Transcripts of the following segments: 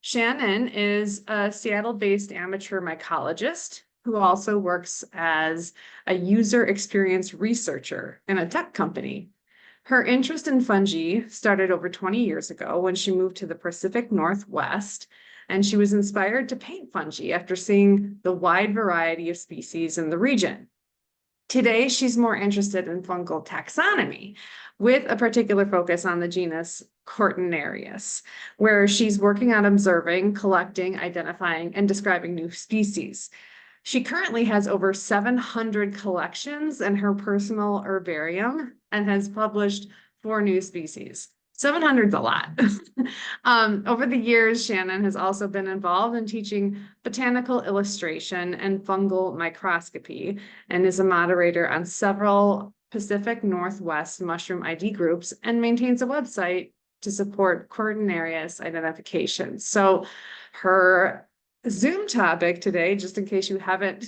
Shannon is a Seattle-based amateur mycologist who also works as a user experience researcher in a tech company. Her interest in fungi started over 20 years ago when she moved to the Pacific Northwest, and she was inspired to paint fungi after seeing the wide variety of species in the region. Today, she's more interested in fungal taxonomy, with a particular focus on the genus Cortinarius, where she's working on observing, collecting, identifying, and describing new species. She currently has over 700 collections in her personal herbarium and has published 4 new species. 700 is a lot. Over the years, Shannon has also been involved in teaching botanical illustration and fungal microscopy and is a moderator on several Pacific Northwest mushroom ID groups and maintains a website to support Cortinarius identification. So her Zoom topic today, just in case you haven't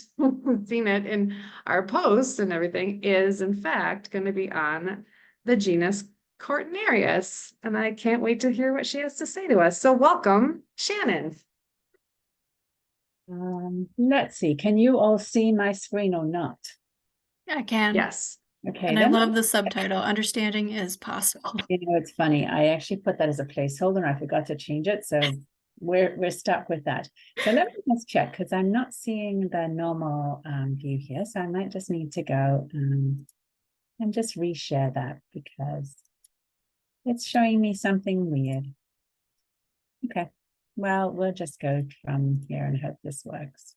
seen it in our posts and everything, is in fact going to be on the genus Cortinarius, and I can't wait to hear what she has to say to us. So welcome, Shannon. Let's see, can you all see my screen or not? I can. Yes. Okay. And I love the subtitle, Understanding is Possible. You know, it's funny. I actually put that as a placeholder. I forgot to change it. So we're stuck with that. So let me just check because I'm not seeing the normal view here. So I might just need to go and just reshare that because it's showing me something weird. Okay. Well, we'll just go from here and hope this works.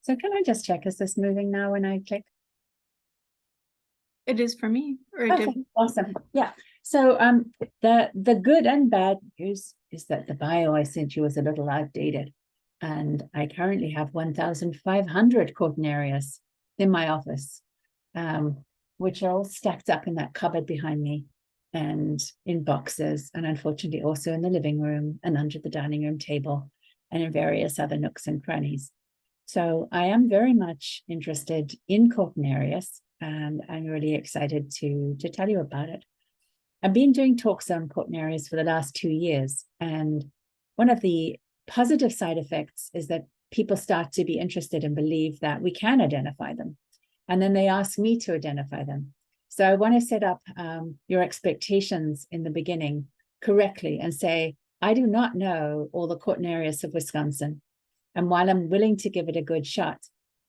So can I just check, is this moving now when I click? It is for me. Or Okay, awesome. Yeah. So the good and bad news is that the bio I sent you was a little outdated. And I currently have 1,500 Cortinarius in my office, which are all stacked up in that cupboard behind me and in boxes, and unfortunately also in the living room and under the dining room table and in various other nooks and crannies. So I am very much interested in Cortinarius, and I'm really excited to tell you about it. I've been doing talks on Cortinarius for the last 2 years, and one of the positive side effects is that people start to be interested and believe that we can identify them, and then they ask me to identify them. So I want to set up your expectations in the beginning correctly and say, I do not know all the Cortinarius of Wisconsin. And while I'm willing to give it a good shot,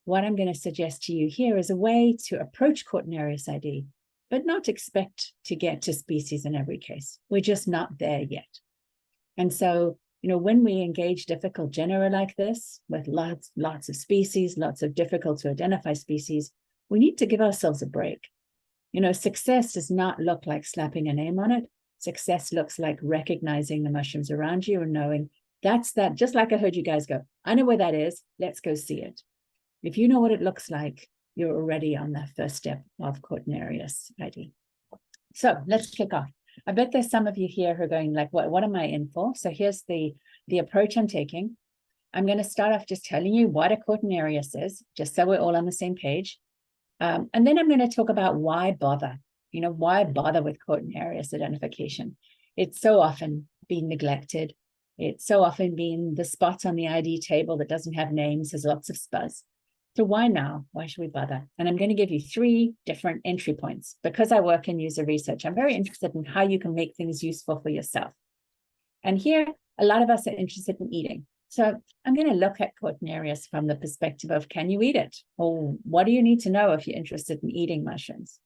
what I'm going to suggest to you here is a way to approach Cortinarius ID, but not expect to get to species in every case. We're just not there yet. And so, you know, when we engage difficult genera like this, with lots of species, lots of difficult to identify species, we need to give ourselves a break. You know, success does not look like slapping a name on it. Success looks like recognizing the mushrooms around you and knowing that's that, just like I heard you guys go, I know where that is, let's go see it. If you know what it looks like, you're already on the first step of Cortinarius ID. So let's kick off. I bet there's some of you here who are going like, what am I in for? So here's the approach I'm taking. I'm going to start off just telling you what a Cortinarius is, just so we're all on the same page. And then I'm going to talk about why bother. You know, why bother with Cortinarius identification? It's so often been neglected. It's so often been the spot on the ID table that doesn't have names, has lots of spuzz. So why now? Why should we bother? And I'm going to give you 3 different entry points. Because I work in user research, I'm very interested in how you can make things useful for yourself. And here, a lot of us are interested in eating. So I'm going to look at Cortinarius from the perspective of, can you eat it? Or what do you need to know if you're interested in eating mushrooms?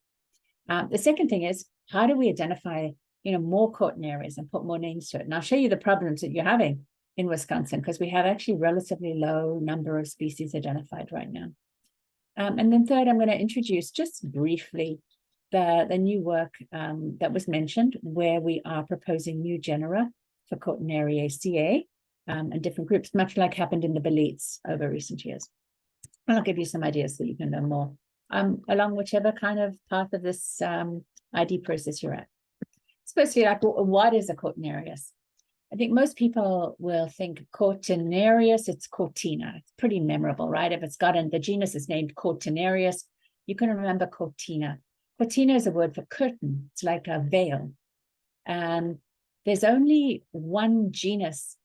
The second thing is, how do we identify, you know, more Cortinarius and put more names to it? And I'll show you the problems that you're having in Wisconsin, because we have actually relatively low number of species identified right now. And then third, I'm going to introduce just briefly the new work that was mentioned, where we are proposing new genera for Cortinariacea and different groups, much like happened in the Belites over recent years. And I'll give you some ideas so you can learn more along whichever kind of path of this ID process you're at. Firstly, like, what is a Cortinarius? I think most people will think Cortinarius, it's Cortina. It's pretty memorable, right? If it's got the genus is named Cortinarius, you can remember Cortina. Cortina is a word for curtain. It's like a veil. There's only one genus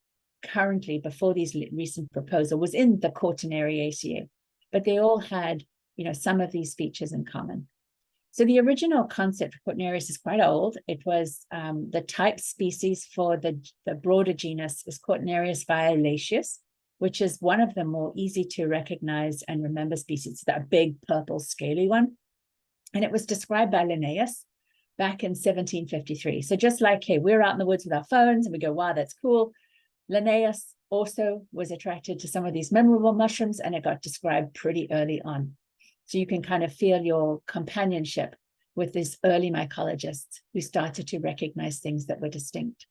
currently before these recent proposal was in the Cortinariacea, but they all had, some of these features in common. So the original concept of Cortinarius is quite old. It was the type species for the broader genus is Cortinarius violaceus, which is one of the more easy to recognize and remember species, that big purple scaly one. And it was described by Linnaeus back in 1753. So just like, hey, we're out in the woods with our phones and we go, wow, that's cool. Linnaeus also was attracted to some of these memorable mushrooms, and it got described pretty early on. So you can kind of feel your companionship with these early mycologists who started to recognize things that were distinct.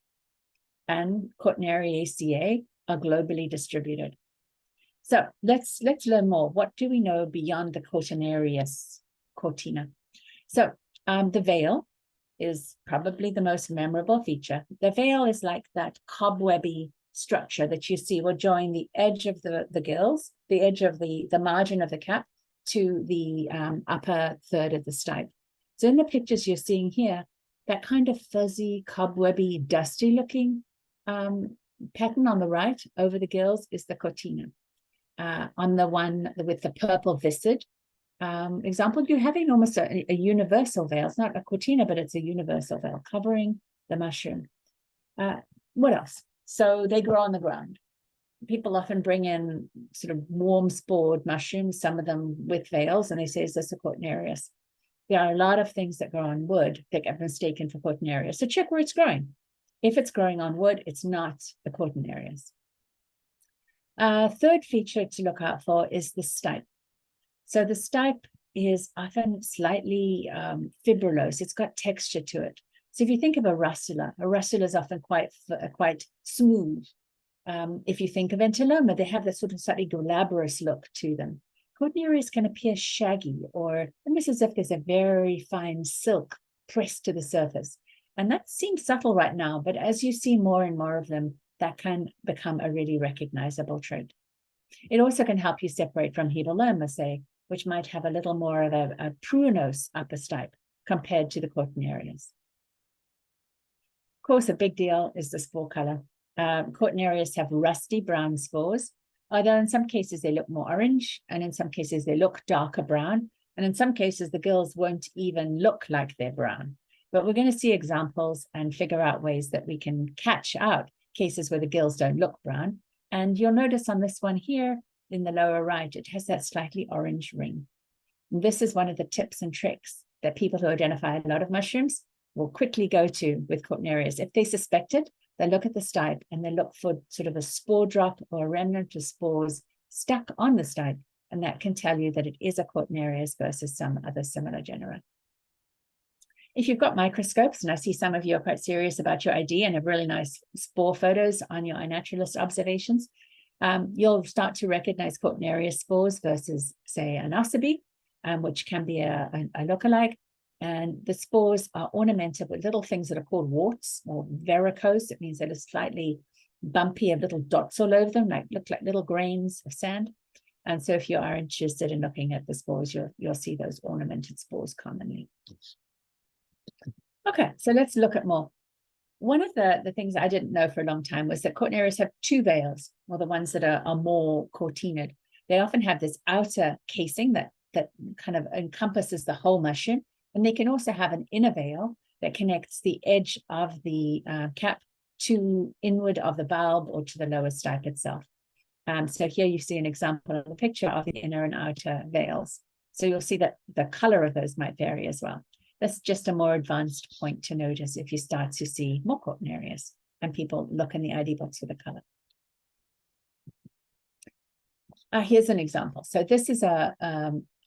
And Cortinariaceae are globally distributed. So let's learn more. What do we know beyond the Cortinarius cortina? So the veil is probably the most memorable feature. The veil is like that cobwebby structure that you see will join the edge of the gills, the edge of the margin of the cap, to the upper third of the stipe. So in the pictures you're seeing here, that kind of fuzzy, cobwebby, dusty looking pattern on the right over the gills is the cortina. On the one with the purple viscid example, you're having almost a universal veil. It's not a cortina, but it's a universal veil covering the mushroom. What else? So they grow on the ground. People often bring in sort of warm spored mushrooms, some of them with veils, and they say, is this a Cortinarius? There are a lot of things that grow on wood that get mistaken for Cortinarius. So check where it's growing. If it's growing on wood, it's not a Cortinarius. Third feature to look out for is the stipe. So the stipe is often slightly fibrillose. It's got texture to it. So if you think of a russula is often quite smooth. If you think of Entoloma, they have this sort of slightly glabrous look to them. Cortinarius can appear shaggy or almost as if there's a very fine silk pressed to the surface. And that seems subtle right now, but as you see more and more of them, that can become a really recognizable trait. It also can help you separate from Hebeloma, say, which might have a little more of a prunose upper stipe compared to the Cortinarius. Of course, a big deal is the spore color. Cortinarius have rusty brown spores, although in some cases they look more orange, and in some cases they look darker brown, and in some cases the gills won't even look like they're brown. But we're going to see examples and figure out ways that we can catch out cases where the gills don't look brown. And you'll notice on this one here in the lower right, it has that slightly orange ring. And this is one of the tips and tricks that people who identify a lot of mushrooms will quickly go to with Cortinarius. If they suspect it, they look at the stipe and they look for sort of a spore drop or a remnant of spores stuck on the stipe, and that can tell you that it is a Cortinarius versus some other similar genera. If you've got microscopes, and I see some of you are quite serious about your ID and have really nice spore photos on your iNaturalist observations, you'll start to recognize Cortinarius spores versus, say, an osabe, which can be a lookalike. And the spores are ornamented with little things that are called warts or varicose. It means that it's slightly bumpy, of little dots all over them, look like little grains of sand. And so if you are interested in looking at the spores, you'll see those ornamented spores commonly. Okay, so let's look at more. One of the things I didn't know for a long time was that Cortinarius have two veils, or the ones that are more cortinid. They often have this outer casing that kind of encompasses the whole mushroom. And they can also have an inner veil that connects the edge of the cap to inward of the bulb or to the lower stipe itself. So here you see an example of a picture of the inner and outer veils. So you'll see that the color of those might vary as well. That's just a more advanced point to notice if you start to see more Cortinarius and people look in the ID books for the color. Here's an example. So this is a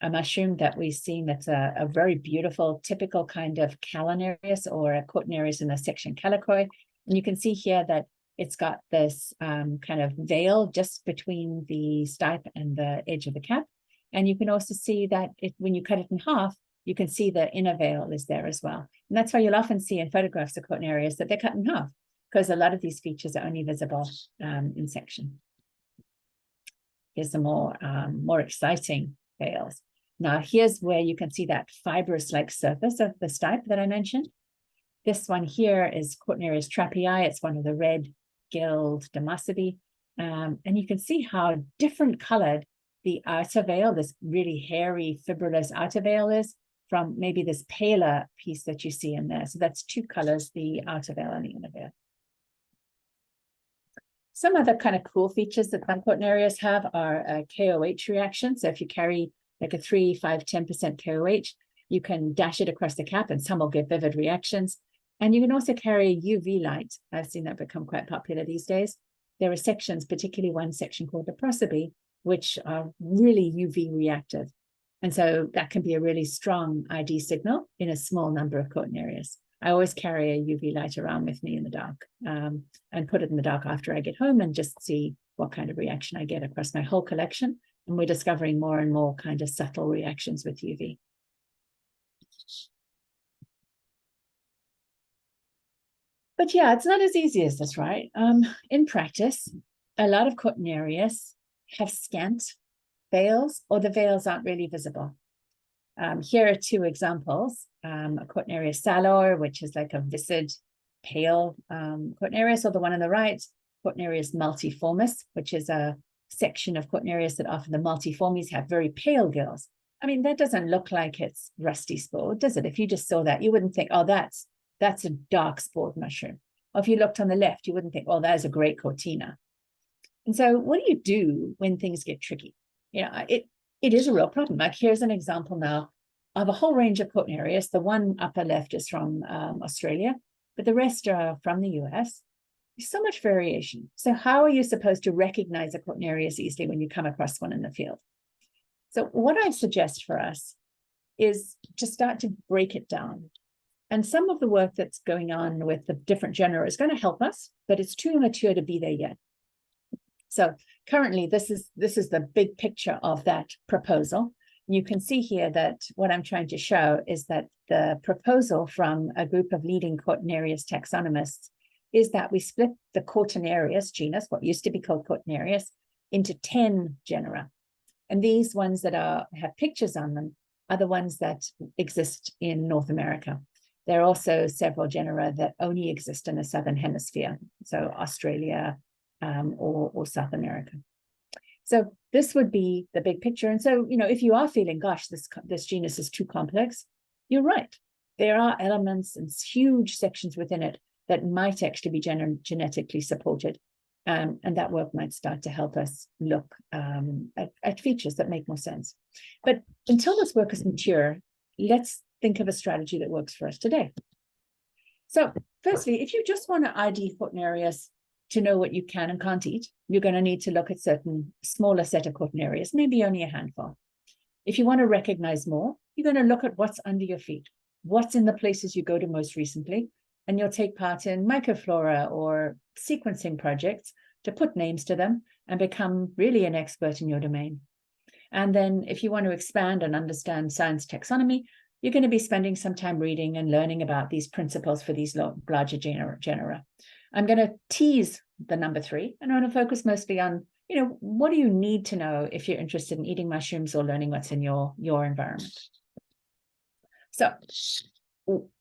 mushroom that we've seen that's a very beautiful, typical kind of Calinarius or a Cortinarius in the section Calicoi. And you can see here that it's got this kind of veil just between the stipe and the edge of the cap. And you can also see that when you cut it in half, you can see the inner veil is there as well. And that's why you'll often see in photographs of Cortinarius that they're cut in half, because a lot of these features are only visible in section. Here's the more exciting veils. Now, here's where you can see that fibrous-like surface of the stipe that I mentioned. This one here is Cortinarius trapii. It's one of the red-gilled Demosydi. And you can see how different colored the outer veil, this really hairy, fibrillous outer veil is, from maybe this paler piece that you see in there. So that's two colors, the outer veil and the inner veil. Some other kind of cool features that some Cortinarius have are a KOH reaction. So if you carry like a 3, 5, 10% KOH, you can dash it across the cap and some will give vivid reactions. And you can also carry UV light. I've seen that become quite popular these days. There are sections, particularly one section called the prosoby, which are really UV reactive. And so that can be a really strong ID signal in a small number of Cortinarius. I always carry a UV light around with me in the dark and put it in the dark after I get home and just see what kind of reaction I get across my whole collection. And we're discovering more and more kind of subtle reactions with UV. But yeah, it's not as easy as this, right? In practice, a lot of Cortinarius have scant veils, or the veils aren't really visible. Here are two examples. A Cortinarius salor, which is like a viscid, pale Cortinarius, or the one on the right, Cortinarius multiformis, which is a section of Cortinarius that often the multiformes have very pale gills. I mean, that doesn't look like it's rusty spore, does it? If you just saw that, you wouldn't think, oh, that's a dark spored mushroom. Or if you looked on the left, you wouldn't think, oh, that is a great Cortina. And so what do you do when things get tricky? You know, it is a real problem. Like here's an example now of a whole range of Cortinarius. The one upper left is from Australia, but the rest are from the US. There's so much variation. So how are you supposed to recognize a Cortinarius easily when you come across one in the field? So what I suggest for us is to start to break it down. And some of the work that's going on with the different genera is going to help us, but it's too immature to be there yet. So currently, this is the big picture of that proposal. You can see here that what I'm trying to show is that the proposal from a group of leading Cortinarius taxonomists is that we split the Cortinarius genus, what used to be called Cortinarius, into 10 genera. And these ones that have pictures on them are the ones that exist in North America. There are also several genera that only exist in the Southern Hemisphere, so Australia or South America. So this would be the big picture. And so, you know, if you are feeling, gosh, this genus is too complex, you're right. There are elements and huge sections within it that might actually be genetically supported. And that work might start to help us look at features that make more sense. But until this work is mature, let's think of a strategy that works for us today. So firstly, if you just want to ID Cortinarius to know what you can and can't eat, you're going to need to look at certain smaller set of Cortinarius, maybe only a handful. If you want to recognize more, you're going to look at what's under your feet, what's in the places you go to most recently, and you'll take part in microflora or sequencing projects to put names to them and become really an expert in your domain. And then if you want to expand and understand science taxonomy, you're going to be spending some time reading and learning about these principles for these larger genera. I'm going to tease the number 3, and I'm going to focus mostly on, you know, what do you need to know if you're interested in eating mushrooms or learning what's in your environment. So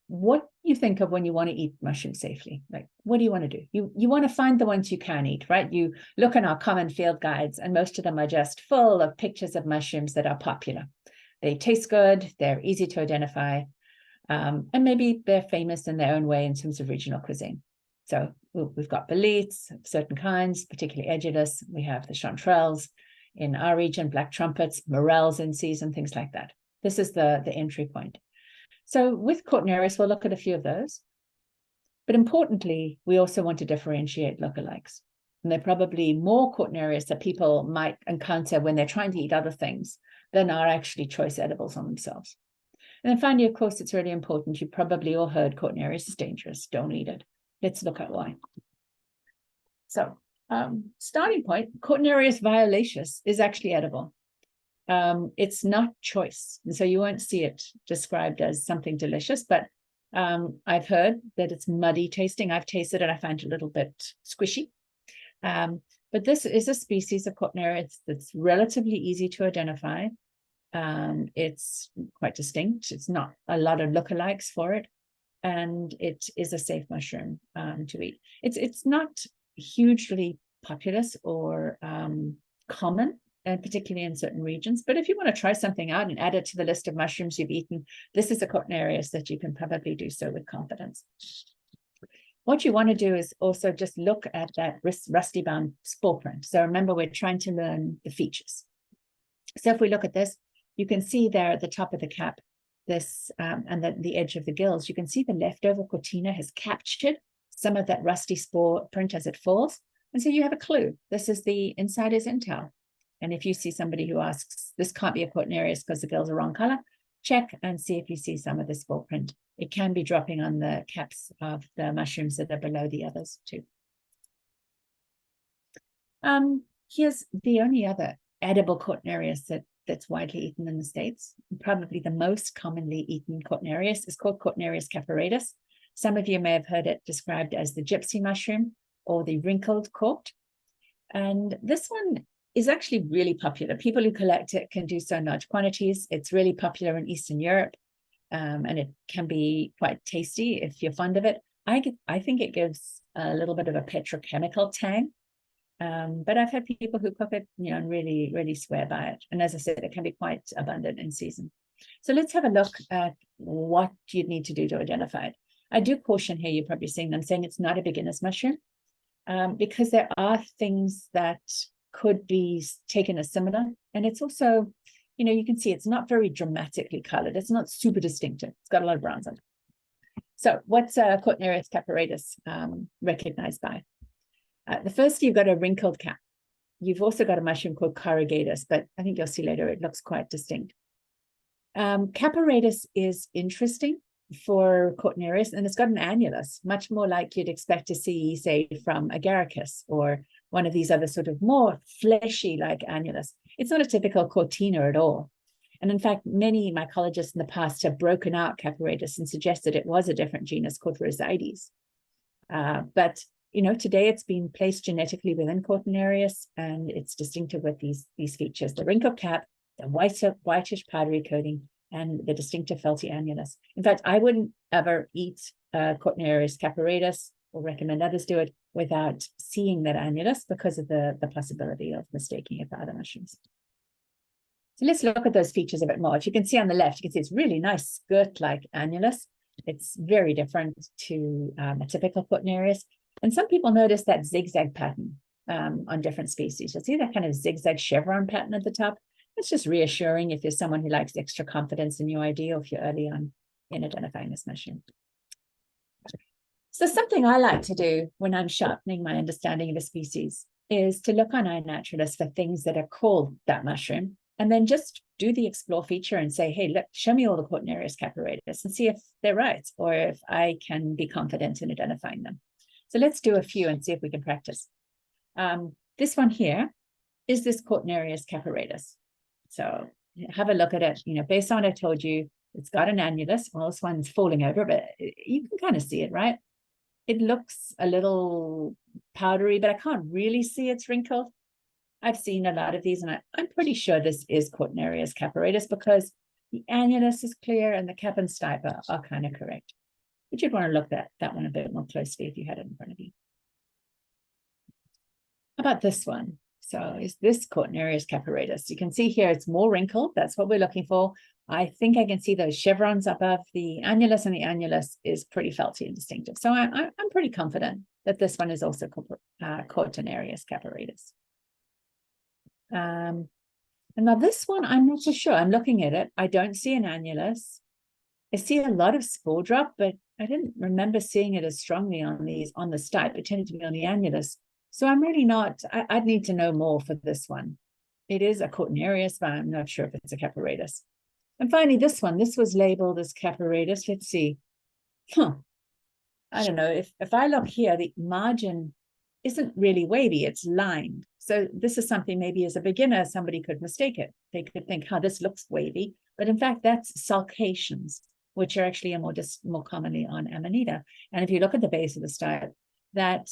what you think of when you want to eat mushrooms safely? Like, what do you want to do? You want to find the ones you can eat, right? You look in our common field guides, and most of them are just full of pictures of mushrooms that are popular. They taste good, they're easy to identify, and maybe they're famous in their own way in terms of regional cuisine. So we've got boletes of certain kinds, particularly edulous. We have the chanterelles in our region, black trumpets, morels in season, things like that. This is the entry point. So with Cortinarius, we'll look at a few of those. But importantly, we also want to differentiate lookalikes. And there are probably more Cortinarius that people might encounter when they're trying to eat other things than are actually choice edibles on themselves. And then finally, of course, it's really important. You probably all heard Cortinarius is dangerous. Don't eat it. Let's look at why. So starting point, Cortinarius violaceus is actually edible. It's not choice. And so you won't see it described as something delicious, but I've heard that it's muddy tasting. I've tasted it. I find it a little bit squishy. But this is a species of Cortinarius that's relatively easy to identify. It's quite distinct. It's not a lot of lookalikes for it. and it is a safe mushroom to eat. It's not hugely populous or common, and particularly in certain regions. But if you want to try something out and add it to the list of mushrooms you've eaten, this is a Cortinarius that you can probably do so with confidence. What you want to do is also just look at that rusty bound spore print. So remember, we're trying to learn the features. So if we look at this, you can see there at the top of the cap, this and the edge of the gills, you can see the leftover Cortina has captured some of that rusty spore print as it falls. And so you have a clue. This is the insider's intel. And if you see somebody who asks, this can't be a Cortinarius because the gills are wrong color, check and see if you see some of the spore print. It can be dropping on the caps of the mushrooms that are below the others too. Here's the only other edible Cortinarius that's widely eaten in the States. Probably the most commonly eaten Cortinarius is called Cortinarius caparatus. Some of you may have heard it described as the gypsy mushroom or the wrinkled cort. And this one is actually really popular. People who collect it can do so in large quantities. It's really popular in Eastern Europe, and it can be quite tasty if you're fond of it. I think it gives a little bit of a petrochemical tang, but I've had people who cook it, and really, really swear by it. And as I said, it can be quite abundant in season. So let's have a look at what you'd need to do to identify it. I do caution here, you're probably seeing them saying it's not a beginner's mushroom, because there are things that could be taken as similar. And it's also, you can see it's not very dramatically colored. It's not super distinctive. It's got a lot of browns on it. So what's Cortinarius caparatus recognized by? The first, you've got a wrinkled cap. You've also got a mushroom called corrugatus, but I think you'll see later it looks quite distinct. Caparatus is interesting for Cortinarius, and it's got an annulus, much more like you'd expect to see, say, from agaricus or one of these other sort of more fleshy like annulus. It's not a typical Cortina at all. And in fact, many mycologists in the past have broken out caparatus and suggested it was a different genus, Cortinarius ID. But today it's been placed genetically within Cortinarius, and it's distinctive with these features: the wrinkled cap, the whitish powdery coating, and the distinctive felty annulus. In fact, I wouldn't ever eat Cortinarius caparatus or recommend others do it without seeing that annulus because of the possibility of mistaking it for other mushrooms. So let's look at those features a bit more. If you can see on the left, you can see it's really nice skirt-like annulus. It's very different to a typical Cortinarius. And some people notice that zigzag pattern on different species. You'll see that kind of zigzag chevron pattern at the top. It's just reassuring if you're someone who likes extra confidence in your ID, or if you're early on in identifying this mushroom. So something I like to do when I'm sharpening my understanding of a species is to look on iNaturalist for things that are called that mushroom, and then just do the explore feature and say, hey, look, show me all the Cortinarius caparatus and see if they're right, or if I can be confident in identifying them. So let's do a few and see if we can practice. This one here is this Cortinarius caparatus. So have a look at it. Based on what I told you, it's got an annulus. Well, this one's falling over, but you can kind of see it, right? It looks a little powdery, but I can't really see it's wrinkled. I've seen a lot of these, and I'm pretty sure this is Cortinarius caparatus because the annulus is clear and the cap and stipe are kind of correct. But you'd want to look at that one a bit more closely if you had it in front of you. How about this one? So is this Cortinarius caparatus? You can see here it's more wrinkled. That's what we're looking for. I think I can see those chevrons above the annulus, and the annulus is pretty felty and distinctive. So I'm pretty confident that this one is also Cortinarius caparatus. And now this one, I'm not so sure. I'm looking at it. I don't see an annulus. I see a lot of spore drop, but I didn't remember seeing it as strongly on the stipe. It tended to be on the annulus. So I'm really not, I'd need to know more for this one. It is a Cortinarius, but I'm not sure if it's a caparatus. And finally, this one, this was labeled as caparatus. Let's see. I don't know. If I look here, the margin isn't really wavy, it's lined. So this is something maybe as a beginner, somebody could mistake it. They could think, this looks wavy. But in fact, that's sulcations, which are actually more commonly on Amanita. And if you look at the base of the stipe, that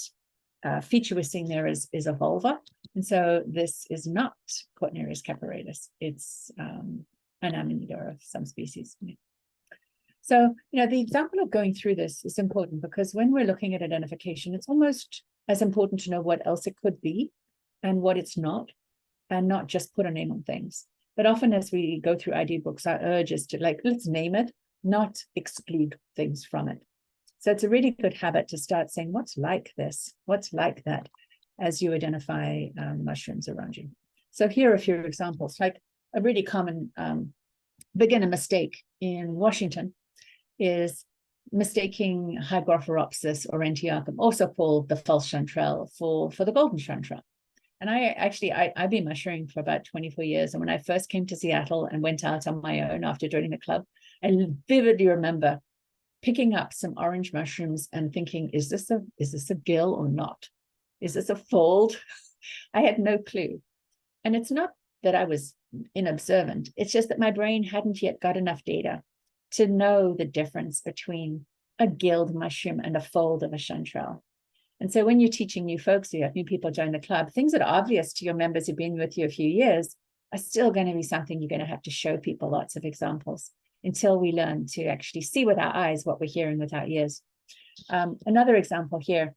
feature we're seeing there is a vulva. And so this is not Cortinarius caparatus. It's an Amanita of some species. So, the example of going through this is important because when we're looking at identification, it's almost as important to know what else it could be and what it's not, and not just put a name on things. But often as we go through ID books, our urge is to let's name it, not exclude things from it. So it's a really good habit to start saying, what's like this? What's like that? As you identify mushrooms around you. So here are a few examples, like a really common beginner mistake in Washington is mistaking Hygrotheropsis aurantiacum, also called the false chanterelle, for the golden chanterelle. And I've been mushrooming for about 24 years. And when I first came to Seattle and went out on my own after joining the club, I vividly remember picking up some orange mushrooms and thinking, is this a gill or not? Is this a fold? I had no clue. And it's not that I was inobservant. It's just that my brain hadn't yet got enough data to know the difference between a gilled mushroom and a fold of a chanterelle. And so when you're teaching new folks, you have new people join the club, things that are obvious to your members who've been with you a few years are still going to be something you're going to have to show people lots of examples until we learn to actually see with our eyes what we're hearing with our ears. Another example here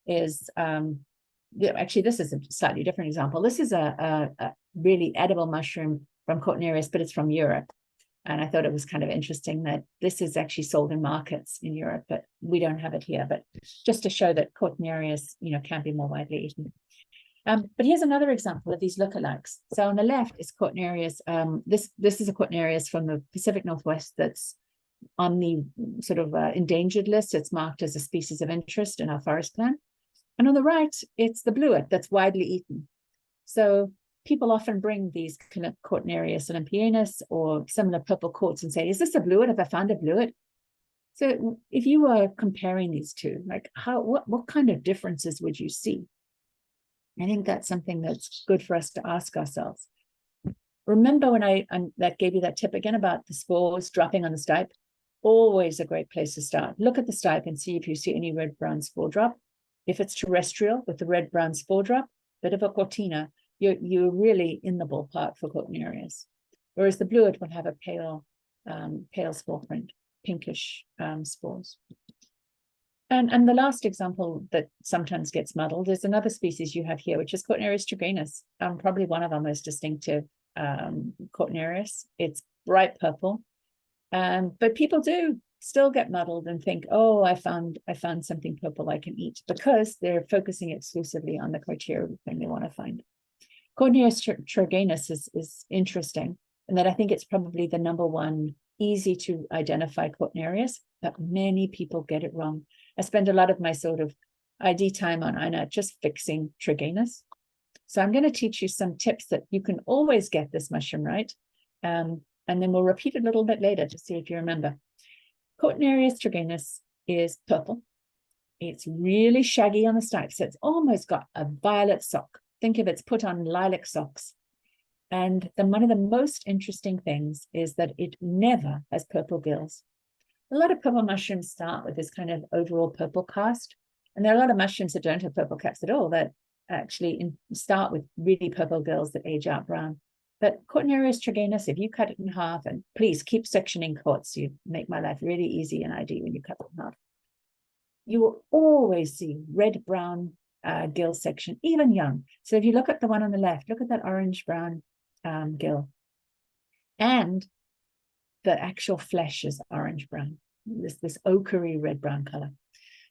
is, actually, this is a slightly different example. This is a really edible mushroom from Cortinarius, but it's from Europe. And I thought it was kind of interesting that this is actually sold in markets in Europe, but we don't have it here. But just to show that Cortinarius, can be more widely eaten. But here's another example of these lookalikes. So on the left is Cortinarius. This is a Cortinarius from the Pacific Northwest that's on the sort of endangered list. It's marked as a species of interest in our forest plan. And on the right, it's the bluet that's widely eaten. So people often bring these Cortinarius olympianus or similar purple quartz and say, is this a bluet? Have I found a bluet? So if you were comparing these two, like what kind of differences would you see? I think that's something that's good for us to ask ourselves. Remember when I gave you that tip again about the spores dropping on the stipe? Always a great place to start. Look at the stipe and see if you see any red-brown spore drop. If it's terrestrial with the red-brown spore drop, bit of a cortina, you're really in the ballpark for Cortinarius. Whereas the bluet will have a pale spore print, pinkish spores. And the last example that sometimes gets muddled is another species you have here, which is Cortinarius triganus, probably one of our most distinctive Cortinarius. It's bright purple, but people do still get muddled and think, oh, I found something purple I can eat, because they're focusing exclusively on the criteria thing they want to find. Cortinarius triganus is interesting in that I think it's probably the number one easy to identify Cortinarius, but many people get it wrong. I spend a lot of my sort of ID time on INA just fixing triganus. So I'm going to teach you some tips that you can always get this mushroom right. And then we'll repeat it a little bit later to see if you remember. Cortinarius triganus is purple. It's really shaggy on the stipe, so it's almost got a violet sock. Think of it's put on lilac socks. And one of the most interesting things is that it never has purple gills. A lot of purple mushrooms start with this kind of overall purple cast. And there are a lot of mushrooms that don't have purple caps at all that actually start with really purple gills that age out brown. But Cortinarius triganus, if you cut it in half, and please keep sectioning quartz, you make my life really easy in ID when you cut it in half. You will always see red-brown gill section, even young. So if you look at the one on the left, look at that orange-brown gill. And the actual flesh is orange-brown, this ochre red-brown color.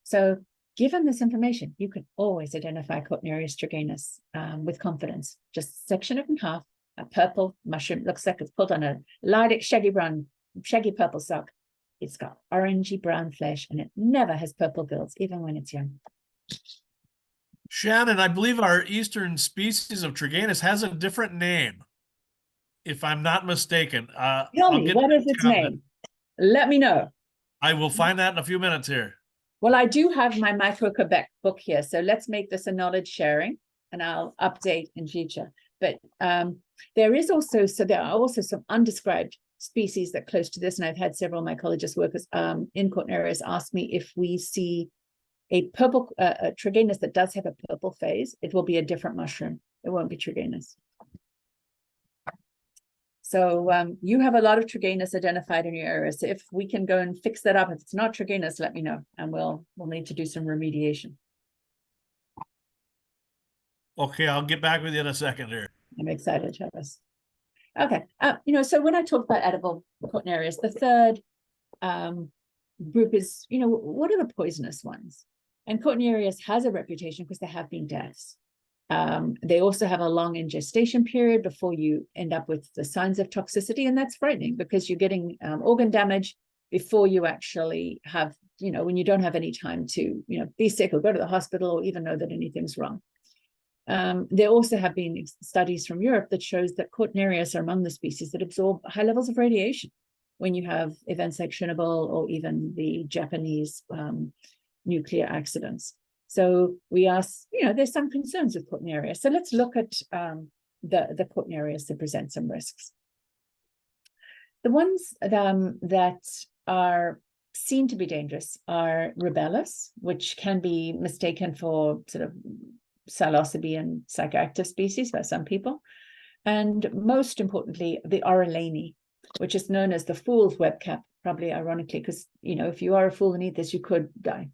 So given this information, you can always identify Cortinarius triganus with confidence. Just section it in half. A purple mushroom, looks like it's pulled on a lilac shaggy purple sock. It's got orangey brown flesh, and it never has purple gills, even when it's young. Shannon, I believe our eastern species of triganus has a different name, if I'm not mistaken. Tell me, what is its name? Let me know. I will find that in a few minutes here. Well, I do have my Micro-Quebec book here, so let's make this a knowledge sharing, and I'll update in future. But there are also some undescribed species that are close to this, and I've had several mycologist workers in Cortinarius ask me if we see a purple a triganus that does have a purple phase, it will be a different mushroom. It won't be triganus. So you have a lot of Triganus identified in your area. So if we can go and fix that up, if it's not Triganus, let me know, and we'll need to do some remediation. Okay, I'll get back with you in a second here. I'm excited, Travis. Okay, so when I talk about edible Cortinarius, the third group is, what are the poisonous ones? And Cortinarius has a reputation because there have been deaths. They also have a long ingestation period before you end up with the signs of toxicity, and that's frightening because you're getting organ damage before you actually have, when you don't have any time to, be sick or go to the hospital or even know that anything's wrong. There also have been studies from Europe that shows that Cortinarius are among the species that absorb high levels of radiation when you have events like Chernobyl or even the Japanese nuclear accidents. So we ask, there's some concerns with Cortinarius. So let's look at the Cortinarius that present some risks. The ones that are seen to be dangerous are rubellus, which can be mistaken for sort of psilocybe and psychoactive species by some people. And most importantly, the Orellani, which is known as the fool's webcap, probably ironically, because, if you are a fool and eat this, you could die.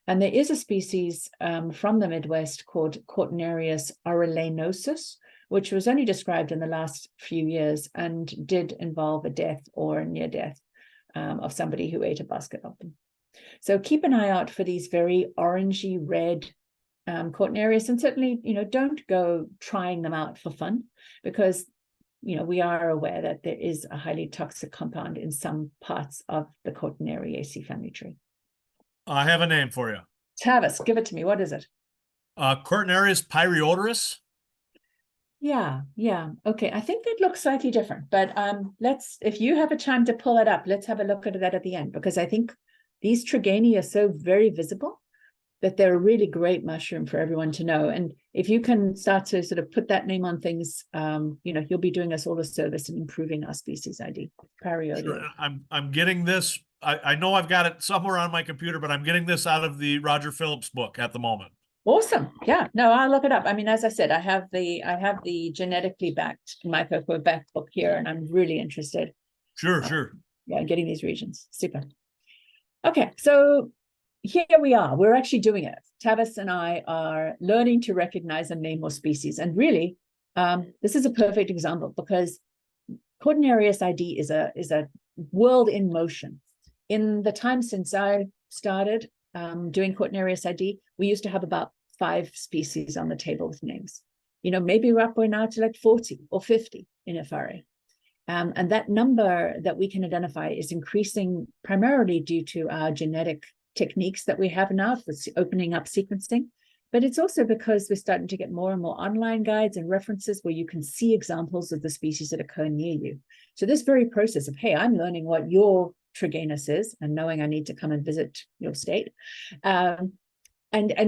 And there is a species from the Midwest called Cortinarius orellanosus, which was only described in the last few years and did involve a death or near death of somebody who ate a basket of them. So keep an eye out for these very orangey red Cortinarius, and certainly, don't go trying them out for fun, because, we are aware that there is a highly toxic compound in some parts of the Cortinariaceae family tree. I have a name for you. Travis, give it to me. What is it? Cortinarius pyreodoris. Yeah. Okay, I think that looks slightly different, but if you have a time to pull it up, let's have a look at that at the end, because I think these Trigani are so very visible that they're a really great mushroom for everyone to know. And if you can start to sort of put that name on things, you'll be doing us all a service in improving our species ID. Pyreodoris. Sure. I'm getting this. I know I've got it somewhere on my computer, but I'm getting this out of the Roger Phillips book at the moment. Awesome. Yeah, no, I'll look it up. I mean, as I said, I have the genetically backed myco book here, and I'm really interested. Sure. Yeah, getting these regions. Super. Okay, so here we are. We're actually doing it. Tavis and I are learning to recognize and name more species. And really, this is a perfect example, because Cortinarius ID is a world in motion. In the time since I started doing Cortinarius ID, we used to have about 5 species on the table with names. Maybe we're up now to like 40 or 50 in FRA. And that number that we can identify is increasing primarily due to our genetic techniques that we have now for opening up sequencing. But it's also because we're starting to get more and more online guides and references where you can see examples of the species that occur near you. So this very process of, hey, I'm learning what your Triganus is and knowing I need to come and visit your state. And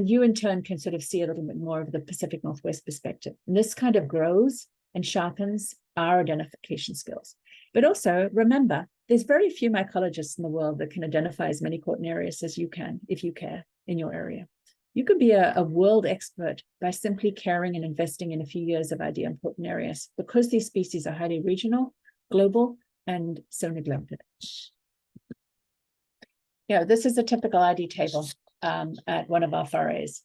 you in turn can sort of see a little bit more of the Pacific Northwest perspective. And this kind of grows and sharpens our identification skills. But also remember, there's very few mycologists in the world that can identify as many Cortinarius as you can, if you care, in your area. You could be a world expert by simply caring and investing in a few years of ID on Cortinarius, because these species are highly regional, global, and so neglected. This is a typical ID table at one of our forays.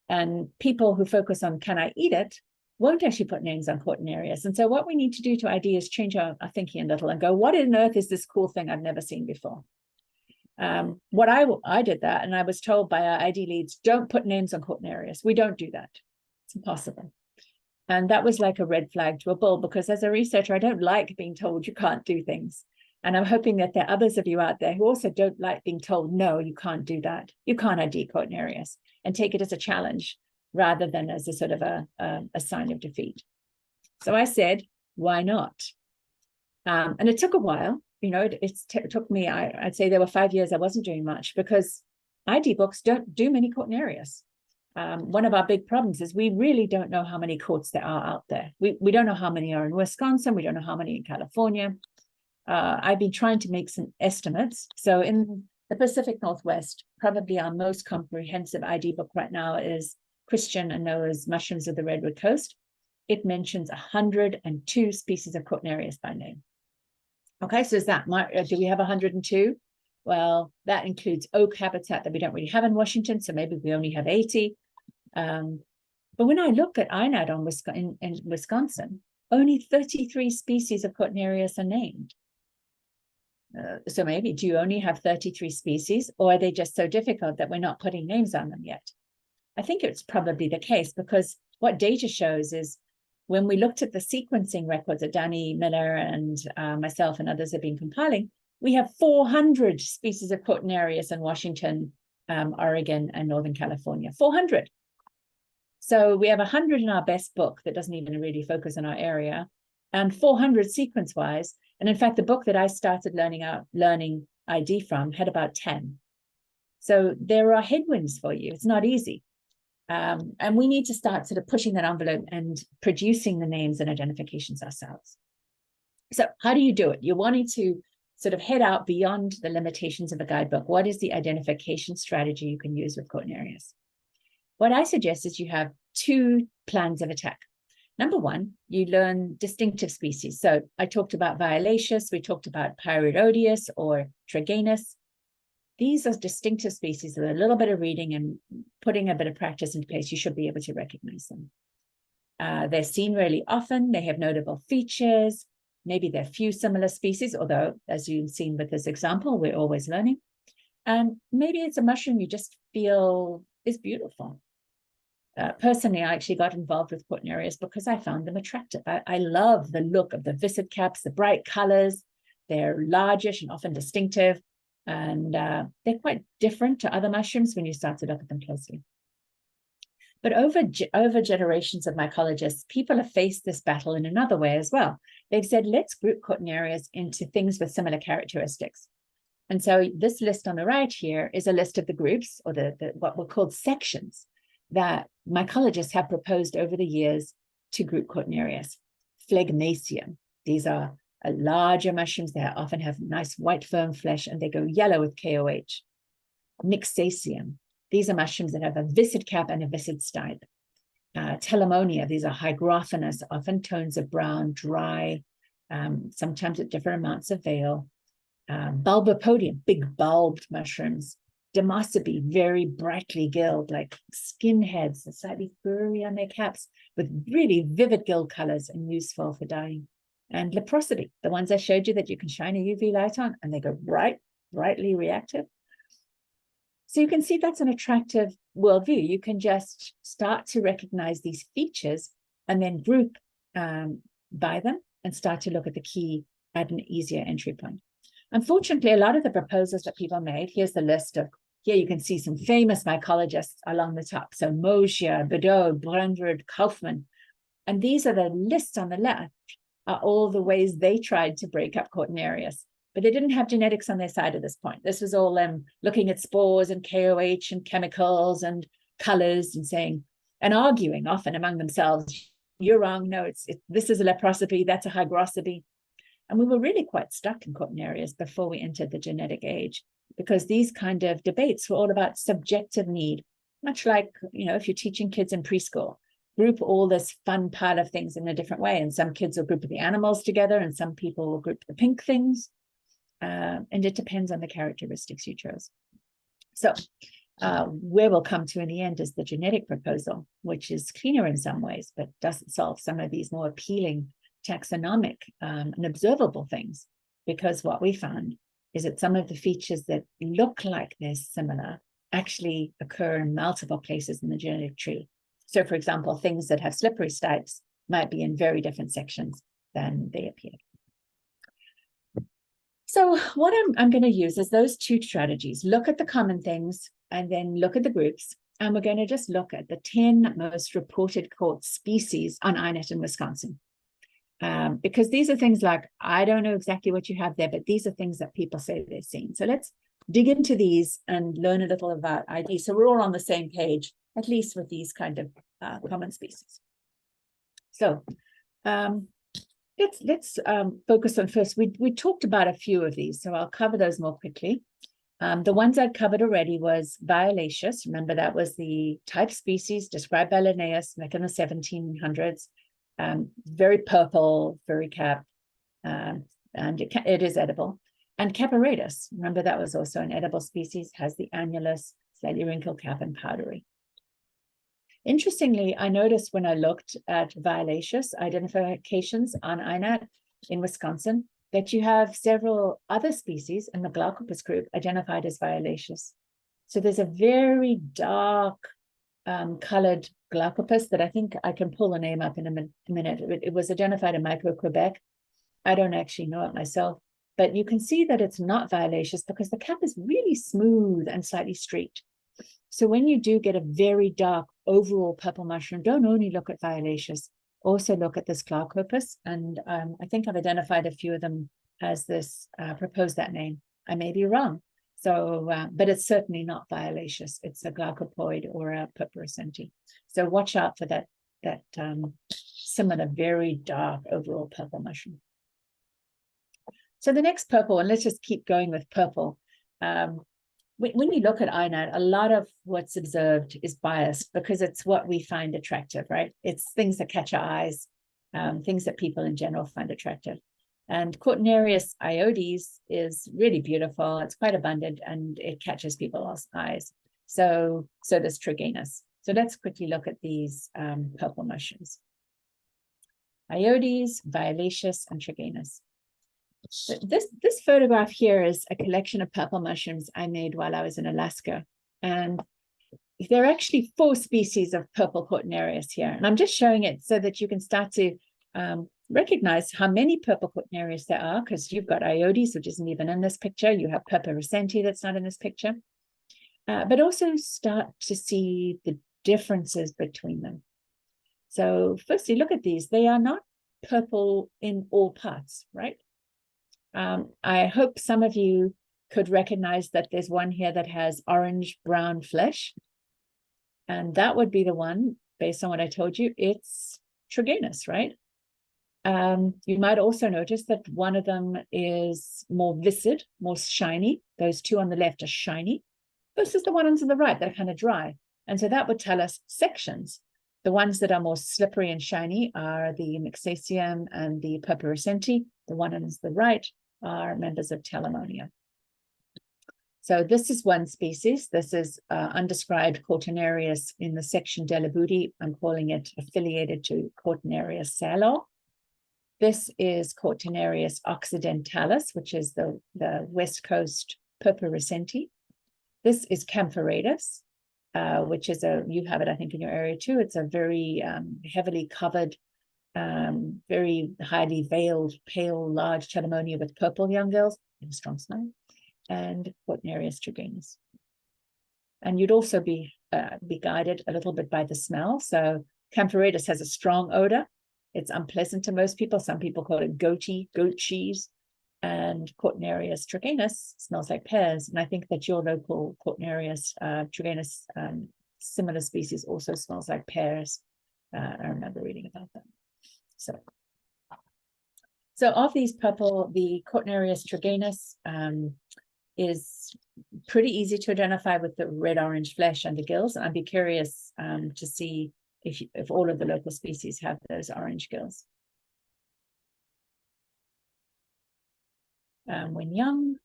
And people who focus on, can I eat it, won't actually put names on Cortinarius. And so what we need to do to ID is change our thinking a little and go, what on earth is this cool thing I've never seen before? I did that, and I was told by our ID leads, don't put names on Cortinarius. We don't do that. It's impossible. And that was like a red flag to a bull, because as a researcher, I don't like being told you can't do things. And I'm hoping that there are others of you out there who also don't like being told, no, you can't do that. You can't ID Cortinarius, and take it as a challenge rather than as a sort of a sign of defeat. So I said, why not? And it took a while. It took me, I'd say there were 5 years I wasn't doing much, because ID books don't do many Cortinarius. One of our big problems is we really don't know how many courts there are out there. We don't know how many are in Wisconsin. We don't know how many in California. I've been trying to make some estimates. So in the Pacific Northwest, probably our most comprehensive ID book right now is Christian and Noah's Mushrooms of the Redwood Coast. it mentions 102 species of Cortinarius by name. Okay, so is that, do we have 102? Well, that includes oak habitat that we don't really have in Washington, so maybe we only have 80. But when I look at INAD in Wisconsin, only 33 species of Cortinarius are named. So maybe, do you only have 33 species, or are they just so difficult that we're not putting names on them yet? I think it's probably the case, because what data shows is when we looked at the sequencing records that Danny Miller and myself and others have been compiling, we have 400 species of Cortinarius in Washington, Oregon, and Northern California. 400. So we have 100 in our best book that doesn't even really focus on our area, and 400 sequence-wise. And in fact, the book that I started learning ID from had about 10. So there are headwinds for you. It's not easy. And we need to start sort of pushing that envelope and producing the names and identifications ourselves. So how do you do it? You're wanting to sort of head out beyond the limitations of a guidebook. What is the identification strategy you can use with Cortinarius? What I suggest is you have 2 plans of attack. Number one, you learn distinctive species. So I talked about Violaceus, we talked about Pyridoides or Triganus. These are distinctive species with a little bit of reading and putting a bit of practice into place. You should be able to recognize them. They're seen really often. They have notable features. Maybe there are few similar species, although, as you've seen with this example, we're always learning. And maybe it's a mushroom you just feel is beautiful. Personally, I actually got involved with Cortinarius because I found them attractive. I love the look of the viscid caps, the bright colors. They're largish and often distinctive. And they're quite different to other mushrooms when you start to look at them closely. But over generations of mycologists, people have faced this battle in another way as well. They've said, let's group Cortinarius into things with similar characteristics. And so this list on the right here is a list of the groups, or what were called sections, that mycologists have proposed over the years to group Cortinarius. Phlegmaceum, these are larger mushrooms. They often have nice white firm flesh, and they go yellow with KOH. Mixaceum, these are mushrooms that have a viscid cap and a viscid stipe. Telemonia, these are hygroscopous, often tones of brown, dry, sometimes at different amounts of veil. Bulbopodium, big bulbed mushrooms. Demosobe, very brightly gilled, like skinheads, slightly furry on their caps, with really vivid gill colors and useful for dyeing. And leprosody, the ones I showed you that you can shine a UV light on and they go brightly reactive. So you can see that's an attractive worldview. You can just start to recognize these features and then group by them and start to look at the key at an easier entry point. Unfortunately, a lot of the proposals that people made, here's the list of, here you can see some famous mycologists along the top. So Mosher, Bedeau, Brundred, Kaufman. And these are the lists on the left, are all the ways they tried to break up Cortinarius. But they didn't have genetics on their side at this point. This was all them looking at spores and KOH and chemicals and colors and saying, and arguing often among themselves, you're wrong, no, this is a leprosopy, that's a hygroscopy. And we were really quite stuck in Cortinarius before we entered the genetic age, because these kind of debates were all about subjective need, much like, if you're teaching kids in preschool, group all this fun pile of things in a different way. And some kids will group the animals together and some people will group the pink things. And it depends on the characteristics you chose. So where we'll come to in the end is the genetic proposal, which is cleaner in some ways, but doesn't solve some of these more appealing taxonomic and observable things, because what we found is that some of the features that look like they're similar actually occur in multiple places in the genetic tree. So, for example, things that have slippery stipes might be in very different sections than they appear. So what I'm going to use is those 2 strategies. Look at the common things and then look at the groups. And we're going to just look at the 10 most reported caught species on INET in Wisconsin. Because these are things like, I don't know exactly what you have there, but these are things that people say they've seen. So let's dig into these and learn a little about ID. So we're all on the same page, at least with these kind of common species. So let's focus on first. We talked about a few of these, so I'll cover those more quickly. The ones I'd covered already was Violaceus. Remember, that was the type species described by Linnaeus back in the 1700s. very purple furry cap, and it is edible. And Caparatus, remember that was also an edible species, has the annulus, slightly wrinkled cap, and powdery. Interestingly, I noticed when I looked at violaceous identifications on INAT in Wisconsin that you have several other species in the Glaucopus group identified as violaceous. So there's a very dark colored Glaucopus that I think I can pull the name up in a minute. It was identified in Micro-Quebec. I don't actually know it myself, but you can see that it's not violaceous because the cap is really smooth and slightly streaked. So when you do get a very dark overall purple mushroom, don't only look at violaceous, also look at this Glaucopus. And I think I've identified a few of them as this, proposed that name. I may be wrong. So, but it's certainly not violaceous. It's a glaucopoid or a purpuricenti. So watch out for that similar, very dark overall purple mushroom. So the next purple, and let's just keep going with purple. When you look at INAT, a lot of what's observed is biased because it's what we find attractive, right? It's things that catch our eyes, things that people in general find attractive. And Cortinarius iodes is really beautiful. It's quite abundant and it catches people's eyes. So does Triganus. So let's quickly look at these purple mushrooms. Iodes, violaceous, and Triganus. This photograph here is a collection of purple mushrooms I made while I was in Alaska. And there are actually 4 species of purple Cortinarius here. And I'm just showing it so that you can start to recognize how many purple Cortinarius there are, because you've got Iodes, which isn't even in this picture. You have Purpuricenti that's not in this picture. But also start to see the differences between them. So firstly, look at these. They are not purple in all parts, right? I hope some of you could recognize that there's one here that has orange-brown flesh. And that would be the one, based on what I told you, it's Triganus, right? You might also notice that one of them is more viscid, more shiny. Those 2 on the left are shiny, versus the one on the right that are kind of dry. And so that would tell us sections. The ones that are more slippery and shiny are the Mixacium and the Purpuricenti. The one on the right are members of Telemonia. So this is one species. This is undescribed Cortinarius in the section Delabuti. I'm calling it affiliated to Cortinariacea. This is Cortinarius occidentalis, which is the West Coast Purpuricenti. This is Camphoratus, which is you have it, I think, in your area too. It's a very heavily covered, very highly veiled, pale, large Telemonia with purple young girls and a strong smell, and Cortinarius Triganus. And you'd also be guided a little bit by the smell. So Camphoratus has a strong odor. It's unpleasant to most people. Some people call it goaty, goat cheese. And Cortinarius Triganus smells like pears. And I think that your local Cortinarius Triganus, similar species, also smells like pears. I remember reading about that. So of these purple, the Cortinarius Triganus is pretty easy to identify with the red-orange flesh and the gills. I'd be curious to see if all of the local species have those orange gills. When young.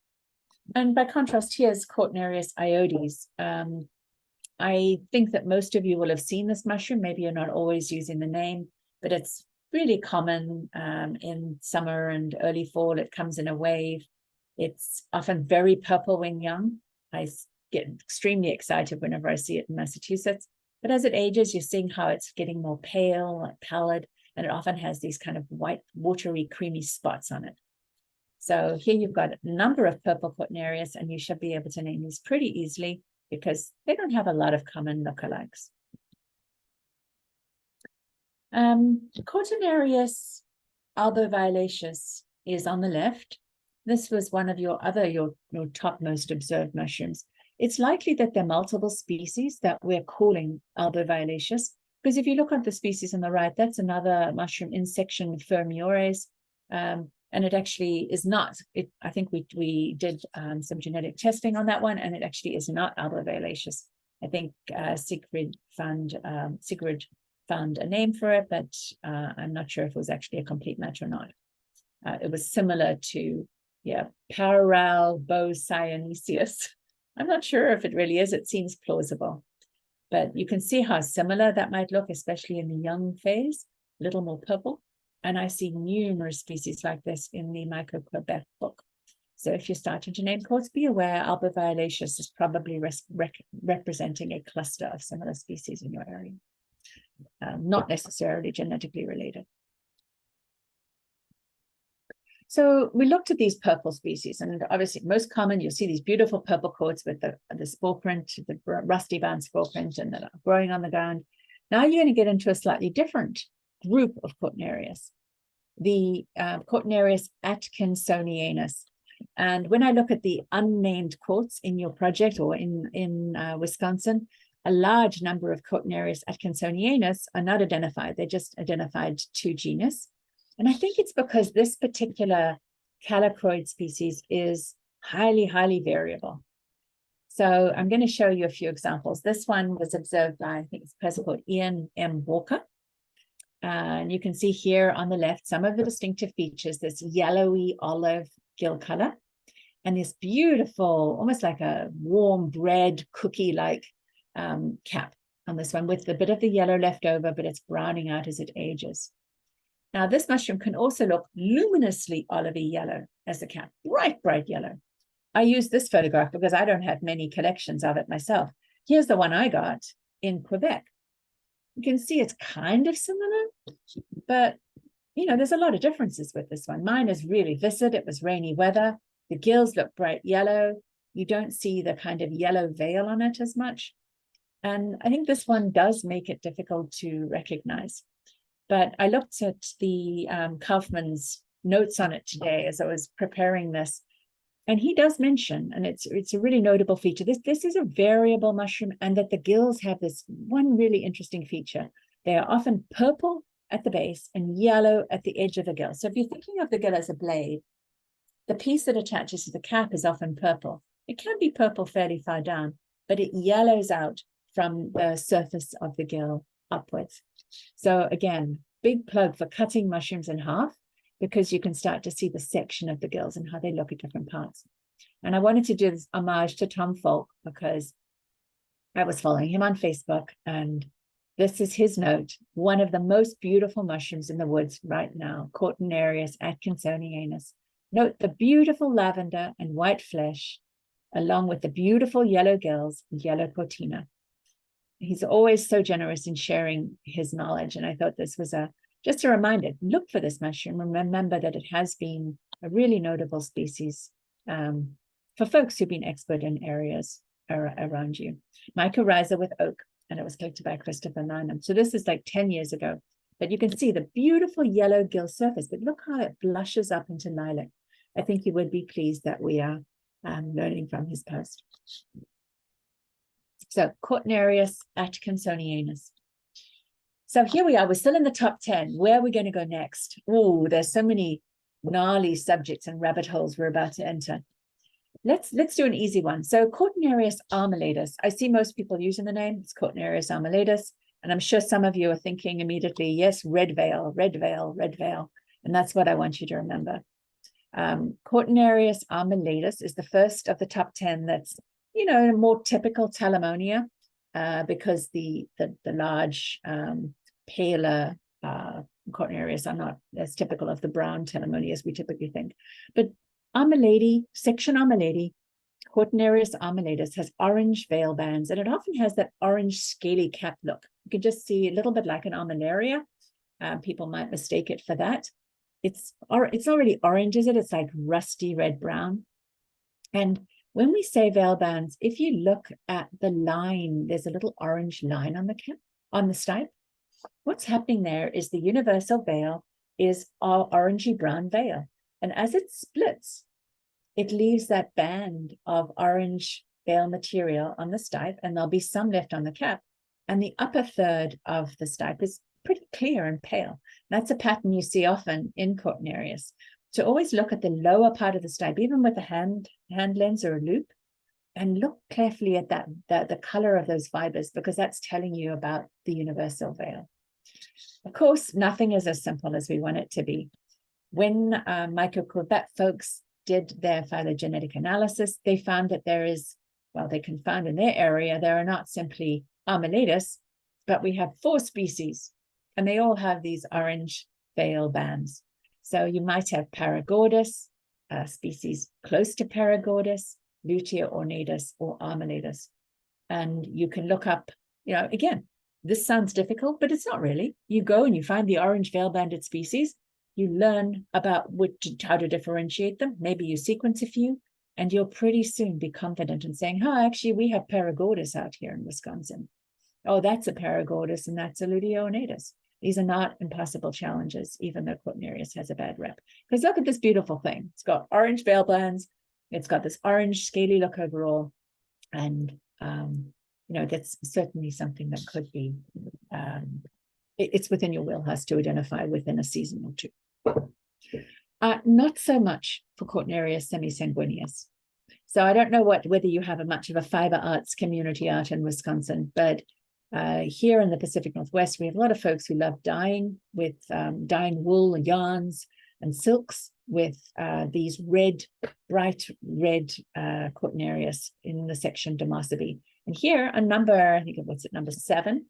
And by contrast, here's Cortinarius iodes. I think that most of you will have seen this mushroom. Maybe you're not always using the name, but it's really common in summer and early fall. It comes in a wave. It's often very purple when young. I get extremely excited whenever I see it in Massachusetts. But as it ages, you're seeing how it's getting more pale, pallid, and it often has these kind of white, watery, creamy spots on it. So here you've got a number of purple Cortinarius, and you should be able to name these pretty easily because they don't have a lot of common lookalikes. Cortinarius alboviolaceus is on the left. This was one of your top most observed mushrooms. It's likely that there are multiple species that we're calling alboviolaceus, because if you look at the species on the right, that's another mushroom in section Fermiores, and it actually is not. I think we did some genetic testing on that one, and it actually is not alboviolaceus. I think Sigrid found found a name for it, but I'm not sure if it was actually a complete match or not. It was similar to, yeah, Parallel Bocyanesius. I'm not sure if it really is. It seems plausible, but you can see how similar that might look, especially in the young phase, a little more purple. And I see numerous species like this in the Micro Quebec book. So if you're starting to name courts, be aware Alba violaceus is probably representing a cluster of similar species in your area, not necessarily genetically related. So we looked at these purple species, and obviously most common, you'll see these beautiful purple coats with the spore print, the rusty bound spore print, and that are growing on the ground. Now you're going to get into a slightly different group of Cortinarius, the Cortinarius atkinsonianus. And when I look at the unnamed courts in your project or in Wisconsin, a large number of Cortinarius atkinsonianus are not identified. They're just identified to genus. And I think it's because this particular callicroid species is highly, highly variable. So I'm going to show you a few examples. This one was observed by, I think it's a person called Ian M. Walker. And you can see here on the left some of the distinctive features, this yellowy olive gill color, and this beautiful, almost like a warm bread cookie-like cap on this one with a bit of the yellow left over, but it's browning out as it ages. Now, this mushroom can also look luminously olivey yellow as the cap, bright, bright yellow. I use this photograph because I don't have many collections of it myself. Here's the one I got in Quebec. You can see it's kind of similar, but you know, there's a lot of differences with this one. Mine is really viscid. It was rainy weather. The gills look bright yellow. You don't see the kind of yellow veil on it as much. And I think this one does make it difficult to recognize. But I looked at the Kaufman's notes on it today as I was preparing this. And he does mention, and it's a really notable feature, this is a variable mushroom, and that the gills have this one really interesting feature. They are often purple at the base and yellow at the edge of the gill. So if you're thinking of the gill as a blade, the piece that attaches to the cap is often purple. It can be purple fairly far down, but it yellows out from the surface of the gill upwards. So again, big plug for cutting mushrooms in half, because you can start to see the section of the gills and how they look at different parts. And I wanted to do this homage to Tom Falk because I was following him on Facebook, and this is his note: one of the most beautiful mushrooms in the woods right now, Cortinarius atkinsonianus. Note the beautiful lavender and white flesh, along with the beautiful yellow gills and yellow cortina. He's always so generous in sharing his knowledge, and I thought this was just a reminder. Look for this mushroom and remember that it has been a really notable species for folks who've been expert in areas around you. Mycorrhiza with oak, and it was collected by Christopher Lynham. So this is like 10 years ago, but you can see the beautiful yellow gill surface, but look how it blushes up into lilac. I think you would be pleased that we are learning from his post. So Cortinarius atkinsonianus. So here we are, we're still in the top 10. Where are we going to go next? Oh, there's so many gnarly subjects and rabbit holes we're about to enter. Let's do an easy one. So Cortinarius armillatus. I see most people using the name. It's Cortinarius armillatus. And I'm sure some of you are thinking immediately, yes, red veil, red veil, red veil. And that's what I want you to remember. Cortinarius armillatus is the first of the top 10 that's, you know, a more typical Talamonia, because the large paler Cortinarius are not as typical of the brown Talamonia as we typically think. But section armillati, Cortinarius armillatus has orange veil bands, and it often has that orange scaly cap look. You can just see a little bit like an armillaria. People might mistake it for that. It's not really orange, is it? It's like rusty red-brown. And when we say veil bands, if you look at the line, there's a little orange line on the cap, on the stipe. What's happening there is the universal veil is our orangey brown veil. And as it splits, it leaves that band of orange veil material on the stipe, and there'll be some left on the cap. And the upper third of the stipe is pretty clear and pale. That's a pattern you see often in Cortinarius. So always look at the lower part of the stipe, even with a hand lens or a loop, and look carefully at the color of those fibers, because that's telling you about the universal veil. Of course, nothing is as simple as we want it to be. When Michael Corbett folks did their phylogenetic analysis, they found that there is, well, they can find in their area, there are not simply Armillatus, but we have 4 species, and they all have these orange veil bands. So you might have Paragordus, a species close to Paragordus, Lutea ornatus, or Armillatus. And you can look up, again, this sounds difficult, but it's not really. You go and you find the orange veil-banded species, you learn about how to differentiate them, maybe you sequence a few, and you'll pretty soon be confident in saying, oh, actually, we have Paragordus out here in Wisconsin. Oh, that's a Paragordus, and that's a Lutea ornatus. These are not impossible challenges, even though Cortinarius has a bad rep. Because look at this beautiful thing. It's got orange veil bands. It's got this orange scaly look overall. And, that's certainly something that could be, it's within your wheelhouse to identify within a season or two. Not so much for Cortinarius semisanguineus. So I don't know whether you have much of a fiber arts community out in Wisconsin, but here in the Pacific Northwest, we have a lot of folks who love dyeing with dyeing wool and yarns and silks with these bright red Cortinarius in the section Demosabe. And here on number 7,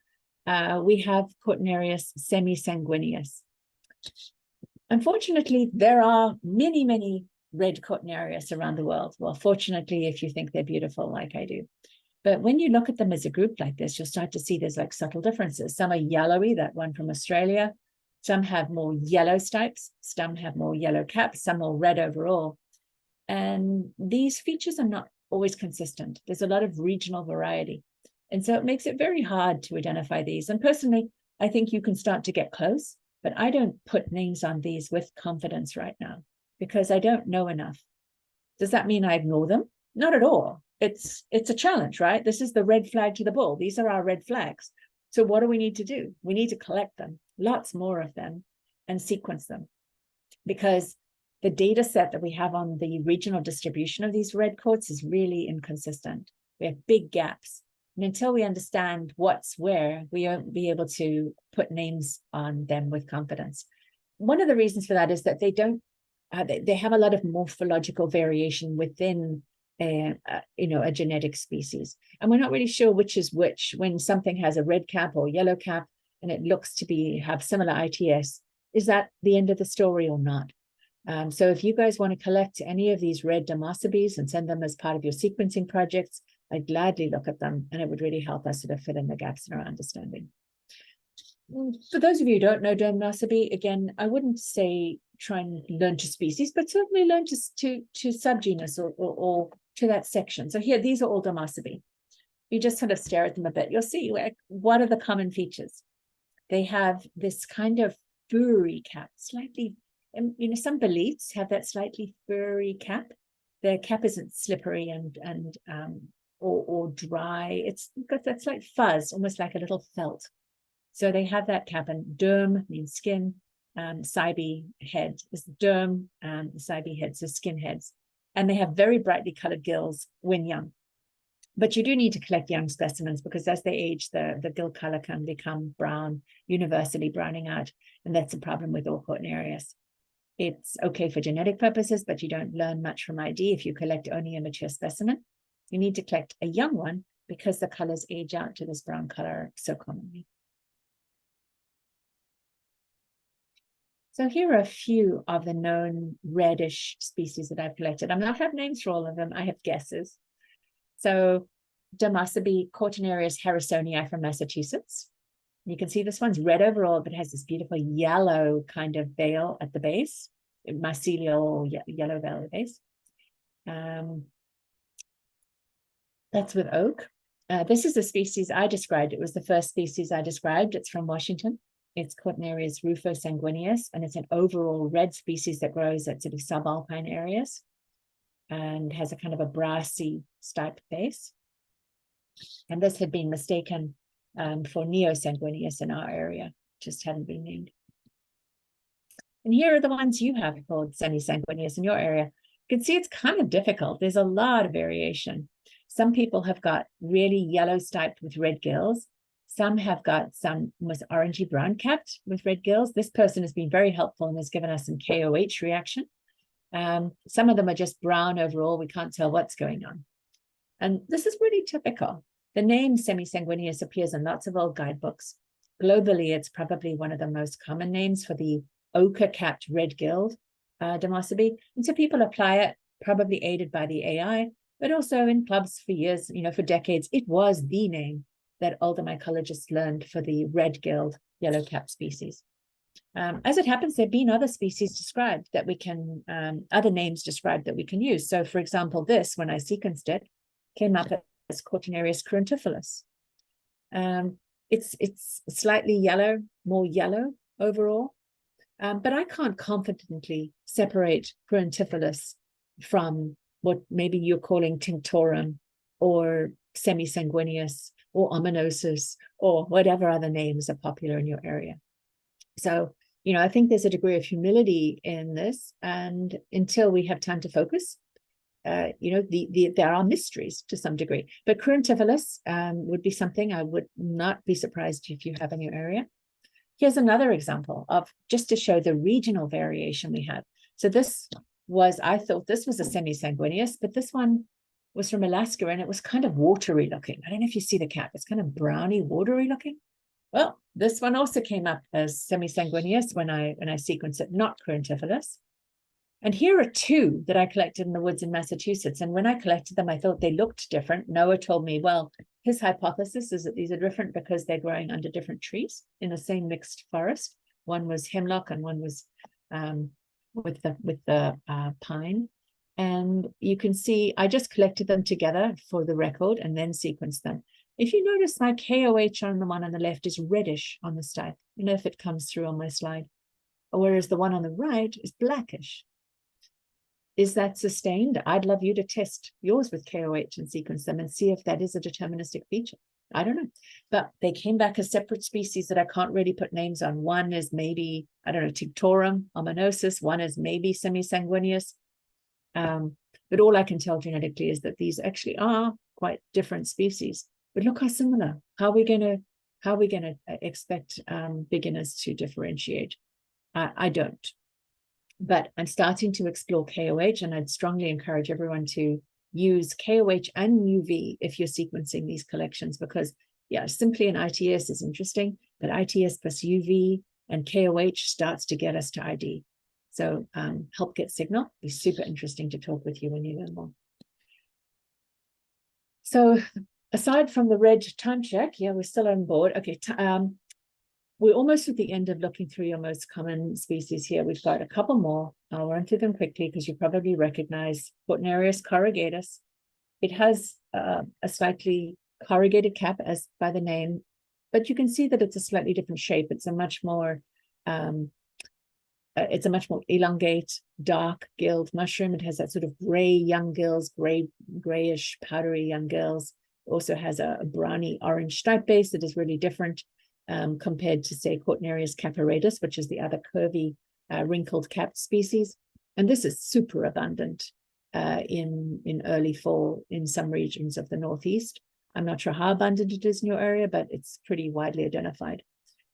we have Cortinarius semisanguineus. Unfortunately, there are many, many red Cortinarius around the world. Well, fortunately, if you think they're beautiful like I do. But when you look at them as a group like this, you'll start to see there's like subtle differences. Some are yellowy, that one from Australia. Some have more yellow stipes. Some have more yellow caps. Some more red overall. And these features are not always consistent. There's a lot of regional variety. And so it makes it very hard to identify these. And personally, I think you can start to get close, but I don't put names on these with confidence right now because I don't know enough. Does that mean I ignore them? Not at all. It's a challenge, right? This is the red flag to the bull. These are our red flags. So what do we need to do? We need to collect them, lots more of them, and sequence them. Because the data set that we have on the regional distribution of these red coats is really inconsistent. We have big gaps. And until we understand what's where, we won't be able to put names on them with confidence. One of the reasons for that is that they don't, they have a lot of morphological variation within a genetic species. And we're not really sure which is which. When something has a red cap or yellow cap and it looks to have similar ITS, is that the end of the story or not? So if you guys want to collect any of these red Demosabes and send them as part of your sequencing projects, I'd gladly look at them, and it would really help us sort of fill in the gaps in our understanding. For those of you who don't know Demosabe, again, I wouldn't say try and learn to species, but certainly learn to subgenus or to that section. So here, these are all Demosabe. You just sort of stare at them a bit. You'll see what are the common features. They have this kind of furry cap, slightly, some beliefs have that slightly furry cap. Their cap isn't slippery or dry. It's got that slight fuzz, almost like a little felt. So they have that cap, and derm means skin, cybe head is derm, cybe heads are skin heads. And they have very brightly colored gills when young. But you do need to collect young specimens because as they age, the gill color can become brown, universally browning out. And that's a problem with all Cortinarius. It's okay for genetic purposes, but you don't learn much from ID if you collect only a mature specimen. You need to collect a young one because the colors age out to this brown color so commonly. So here are a few of the known reddish species that I've collected. I don't have names for all of them. I have guesses. So Demosabe Cortinarius harrisonii from Massachusetts. You can see this one's red overall, but has this beautiful yellow kind of veil at the base, mycelial yellow veil at the base. That's with oak. This is the species I described. It was the first species I described. It's from Washington. It's Cortinarius rufosanguineus, and it's an overall red species that grows at sort of subalpine areas and has a kind of a brassy stiped base. And this had been mistaken for neosanguineus in our area, just hadn't been named. And here are the ones you have called semisanguineus in your area. You can see it's kind of difficult. There's a lot of variation. Some people have got really yellow stiped with red gills. Some have got some almost orangey brown capped with red gills. This person has been very helpful and has given us some KOH reaction. Some of them are just brown overall. We can't tell what's going on. And this is really typical. The name semisanguineus appears in lots of old guidebooks. Globally, it's probably one of the most common names for the ochre-capped red-gilled demosabe. And so people apply it, probably aided by the AI, but also in clubs for years, for decades. It was the name that older mycologists learned for the red-gilled yellow-capped species. As it happens, there have been other species described that we can, other names described that we can use. So for example, this, when I sequenced it, came up as Cortinarius cruentifilus. It's slightly yellow, more yellow overall, but I can't confidently separate cruentifilus from what maybe you're calling tinctorum or semisanguineus or ominosus or whatever other names are popular in your area. So, I think there's a degree of humility in this, and until we have time to focus, there are mysteries to some degree. But cruentifilus would be something I would not be surprised if you have in your area. Here's another example of just to show the regional variation we have. So this was, I thought this was a semisanguineus, but this one was from Alaska and it was kind of watery looking. I don't know if you see the cap, it's kind of browny, watery looking. Well, this one also came up as semisanguineus when I sequenced it, not cruentifilus. And here are two that I collected in the woods in Massachusetts. And when I collected them, I thought they looked different. Noah told me, well, his hypothesis is that these are different because they're growing under different trees in the same mixed forest. One was hemlock and one was with the pine. And you can see, I just collected them together for the record and then sequenced them. If you notice, my KOH on the one on the left is reddish on the stipe. If it comes through on my slide. Whereas the one on the right is blackish. Is that sustained? I'd love you to test yours with KOH and sequence them and see if that is a deterministic feature. I don't know. But they came back as separate species that I can't really put names on. One is maybe, I don't know, tinctorum, ominosus. One is maybe semisanguineus. But all I can tell genetically is that these actually are quite different species. But look how similar. How are we going to expect beginners to differentiate? I don't. But I'm starting to explore KOH, and I'd strongly encourage everyone to use KOH and UV if you're sequencing these collections, because simply an ITS is interesting, but ITS plus UV and KOH starts to get us to ID. So help get signal. It'd be super interesting to talk with you when you learn more. So aside from the red time check, we're still on board. Okay, we're almost at the end of looking through your most common species here. We've got a couple more. I'll run through them quickly because you probably recognize Cortinarius corrugatus. It has a slightly corrugated cap as by the name, but you can see that it's a slightly different shape. It's a much more elongate, dark gilled mushroom. It has that sort of gray young gills, grayish, powdery young gills. It also has a browny orange stripe base that is really different compared to, say, Cortinarius caparatus, which is the other curvy, wrinkled capped species. And this is super abundant in early fall in some regions of the Northeast. I'm not sure how abundant it is in your area, but it's pretty widely identified.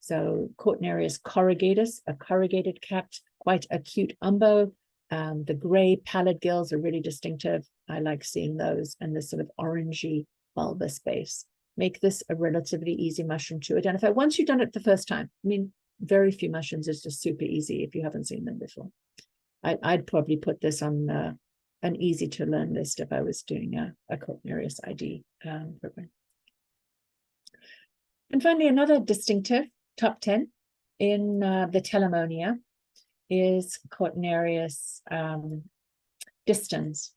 So Cortinarius corrugatus, a corrugated capped, quite acute umbo. The gray pallid gills are really distinctive. I like seeing those, and this sort of orangey bulbous base. Make this a relatively easy mushroom to identify once you've done it the first time. I mean, very few mushrooms is just super easy if you haven't seen them before. I'd probably put this on an easy to learn list if I was doing a Cortinarius ID program. And finally, another distinctive top 10 in the Telemonia is Cortinarius distans.